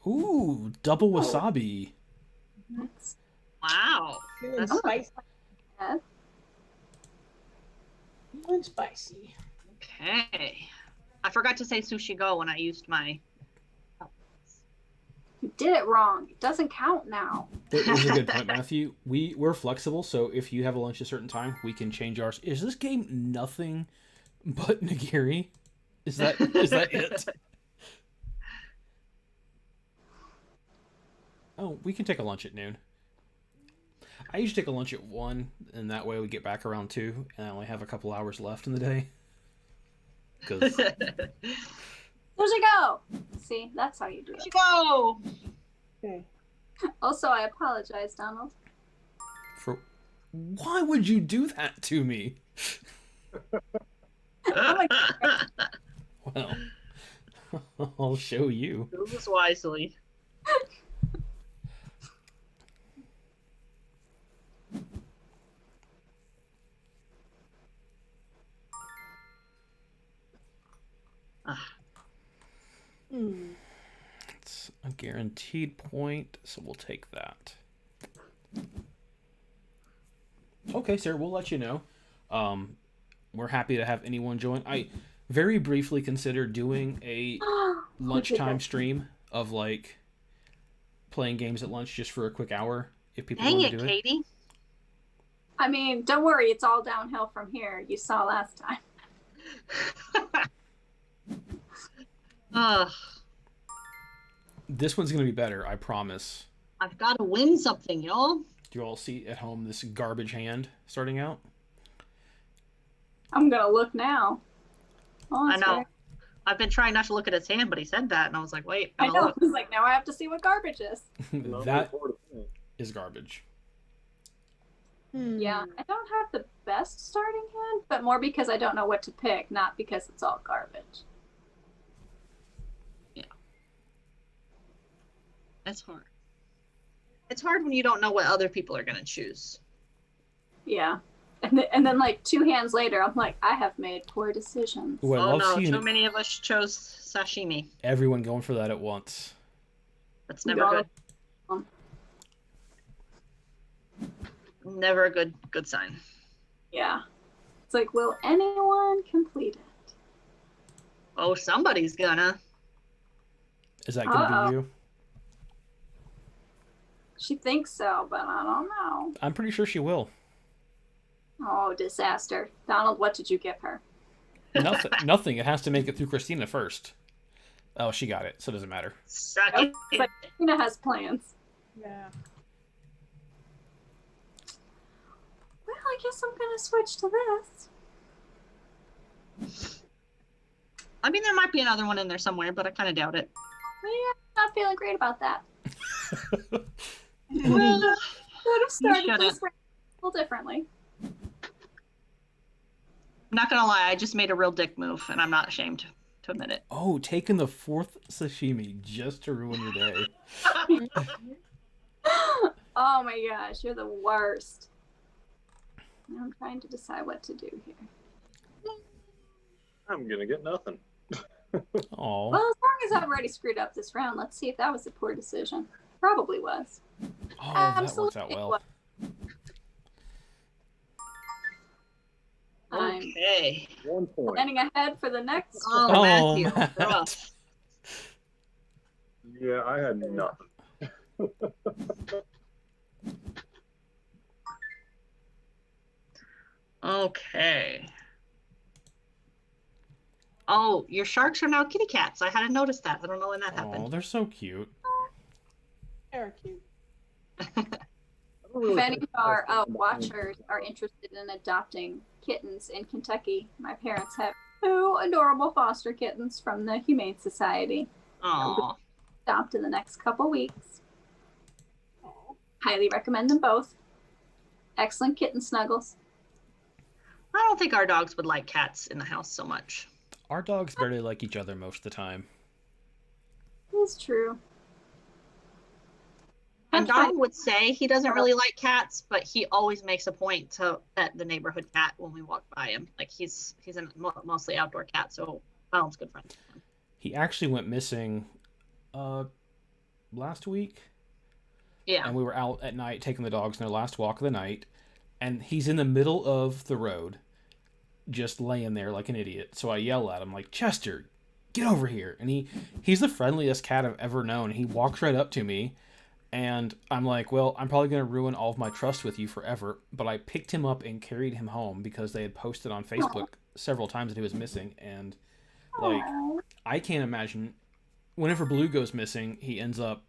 Ooh, double wasabi. That's Wow. Feeling That's spicy. bad. Feeling spicy. okay. I forgot to say sushi go when I used my. You did it wrong. It doesn't count now. That is a good point, Matthew. We're flexible, so if you have a lunch at a certain time, we can change ours. Is this game nothing but nigiri? Is that it? Oh, we can take a lunch at noon. I usually take a lunch at 1, and that way we get back around 2, and I only have a couple hours left in the day. Because There's you go. See, that's how you do There it. you go. Okay. Also, I apologize, Donald. why would you do that to me? Well, I'll show you. Do this wisely. Hmm. It's a guaranteed point, so we'll take that. Okay, sir, we'll let you know. We're happy to have anyone join. I very briefly considered doing a lunchtime stream of like playing games at lunch just for a quick hour if people Dang want it, to do it. Katie. I mean, don't worry, it's all downhill from here. You saw last time. Ugh. This one's gonna be better, I promise. I've got to win something, y'all. Do you all see at home this garbage hand starting out? I'm gonna look now. Oh, I that's know. very- I've been trying not to look at his hand, but he said that, and I was like, wait, I gotta know. look. I was like, now I have to see what garbage is. No, That forward to point. is garbage. Yeah, I don't have the best starting hand, but more because I don't know what to pick, not because it's all garbage. It's hard. It's hard when you don't know what other people are gonna choose. Yeah. And then like 2 hands later, I'm like, I have made poor decisions. Ooh, I Oh love no, seeing too many of us chose sashimi. everyone going for that at once. That's never Yeah. good. Never a good sign. Yeah. It's like, will anyone complete it? Oh, somebody's gonna. Is that going to Uh-oh. be you? She thinks so, but I don't know. I'm pretty sure she will. Oh, disaster. Donald, what did you give her? Nothing. Nothing. It has to make it through Christina first. Oh, she got it, so it doesn't matter. Suck Oh, it. it's like Tina has plans. Yeah. Well, I guess I'm gonna switch to this. I mean, there might be another one in there somewhere, but I kind of doubt it. Yeah, not feeling great about that. Well, Could have started should've. this round a little differently. I'm not gonna lie, I just made a real dick move, and I'm not ashamed to admit it. Oh, taking the 4th sashimi just to ruin your day. Oh my gosh, you're the worst. Now I'm trying to decide what to do here. I'm gonna get nothing. Oh, Well, as long as I've already screwed up this round, let's see if that was a poor decision. Probably was. oh, that works out Absolutely well. was. I'm Okay. 1 point. planning ahead for the next Oh, Oh, Matthew. Matt. Rough. Yeah, I had nothing. Okay. Oh, your sharks are now kitty cats. I hadn't noticed that. I don't know when that Oh, happened. they're so cute. They're cute. I don't If any of our watchers are interested in adopting kittens in Kentucky, my parents have 2 adorable foster kittens from the Humane Society. Aww. Adopt in the next couple weeks. Highly recommend them both. Excellent kitten snuggles. I don't think our dogs would like cats in the house so much. Our dogs barely like each other most of the time. It's true. And Donald would say he doesn't really like cats, but he always makes a point to pet the neighborhood cat when we walk by him. Like he's a mostly outdoor cat, so Donald's good friends with him. He actually went missing last week. Yeah. And we were out at night taking the dogs on their last walk of the night, and he's in the middle of the road, just laying there like an idiot. So I yell at him like, "Chester, get over here!" And he's the friendliest cat I've ever known. He walks right up to me, and I'm like, well, I'm probably going to ruin all of my trust with you forever. But I picked him up and carried him home because they had posted on Facebook several times that he was missing. And like, I can't imagine whenever Blue goes missing, he ends up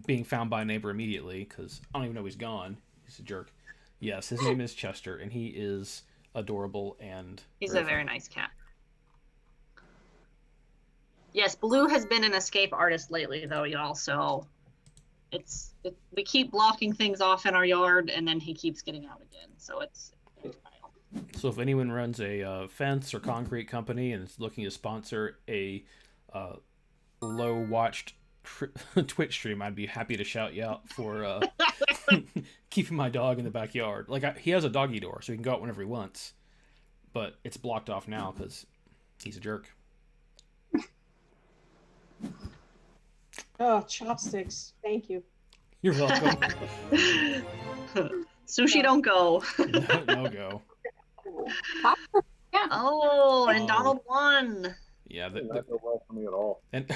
being found by a neighbor immediately because I don't even know he's gone. He's a jerk. Yes, his name is Chester, and he is adorable and he's a very nice cat. Yes, Blue has been an escape artist lately, though, y'all. So we keep blocking things off in our yard, and then he keeps getting out again. So it's a trial. So if anyone runs a fence or concrete company and is looking to sponsor a low watched Twitch stream, I'd be happy to shout you out for keeping my dog in the backyard. Like he has a doggy door, so he can go out whenever he wants, but it's blocked off now because he's a jerk. Oh, chopsticks. Thank you. You're welcome. Sushi don't go. No go. Yeah. Oh, and Donald won. Yeah, Did not go well for me at all. and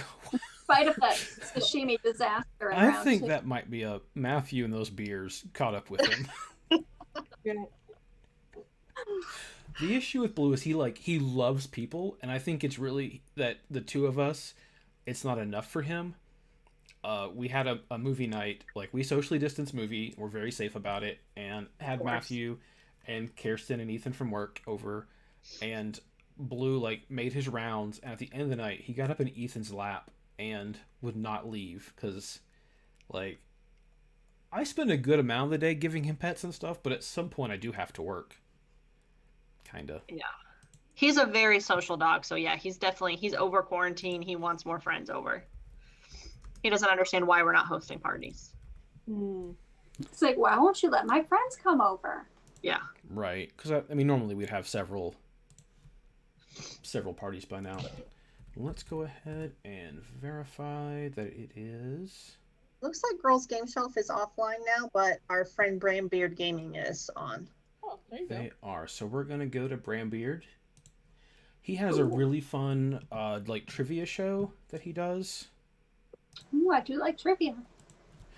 Spite of that sashimi disaster. In I round think 2. that might be a Matthew and those beers caught up with him. Yeah. The issue with Blue is he loves people, and I think it's really that the two of us, it's not enough for him. We had a movie night, like we socially distanced movie. We're very safe about it, and had Matthew and Kirsten and Ethan from work over, and Blue like made his rounds, and at the end of the night, he got up in Ethan's lap and would not leave because, like, I spend a good amount of the day giving him pets and stuff, but at some point I do have to work. Kinda. Yeah. He's a very social dog, so yeah, he's over quarantine. He wants more friends over. He doesn't understand why we're not hosting parties. It's like, why won't you let my friends come over? Yeah. Right, because I mean normally we'd have several parties by now. Let's go ahead and verify that it is. Looks like Girls Game Shelf is offline now, but our friend Brambeard Gaming is on. Oh, there you go. They are. So we're gonna go to Brambeard. He has a really fun like trivia show that he does. Ooh, I do like trivia.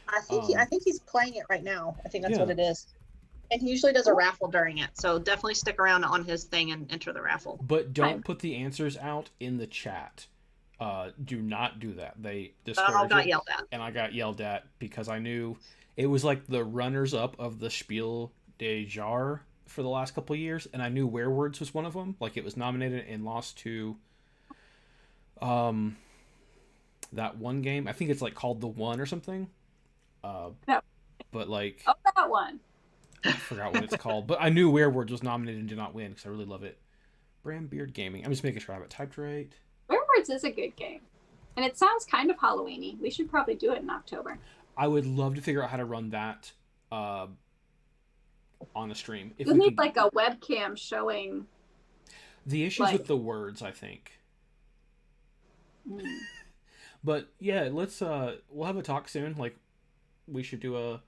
I think he's playing it right now. I think that's Yeah. what it is. And he usually does a raffle during it, so definitely stick around on his thing and enter the raffle. But don't put the answers out in the chat. Do not do that. They I discourage got it. yelled at. And I got yelled at because I knew it was like the runners-up of the Spiel des Jahres for the last couple of years, and I knew Werewords was one of them. Like it was nominated and lost to that one game. I think it's like called The One or something. But like Oh, that one. I forgot what it's called. But I knew Werewords was nominated and did not win because I really love it. Brambeard Gaming. I'm just making sure I have it typed right. Werewords is a good game. And it sounds kind of Halloween-y. We should probably do it in October. I would love to figure out how to run that on a stream. If You we need could... like a webcam showing. The issues like- with the words, I think. Mm. But yeah, let's we'll have a talk soon. Like we should do a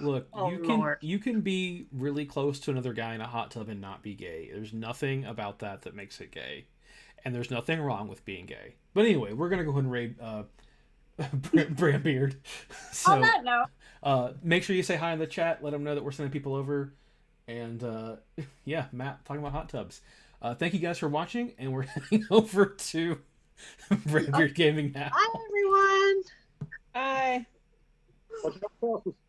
look. Oh, you can be really close to another guy in a hot tub and not be gay. There's nothing about that makes it gay, and there's nothing wrong with being gay. But anyway, we're gonna go ahead and raid Brambeard. So On that note, make sure you say hi in the chat. Let them know that we're sending people over. And yeah, Matt talking about hot tubs. Thank you guys for watching, and we're heading over to Brambeard Gaming now. Hi, everyone. Hi. Watch out for crosses.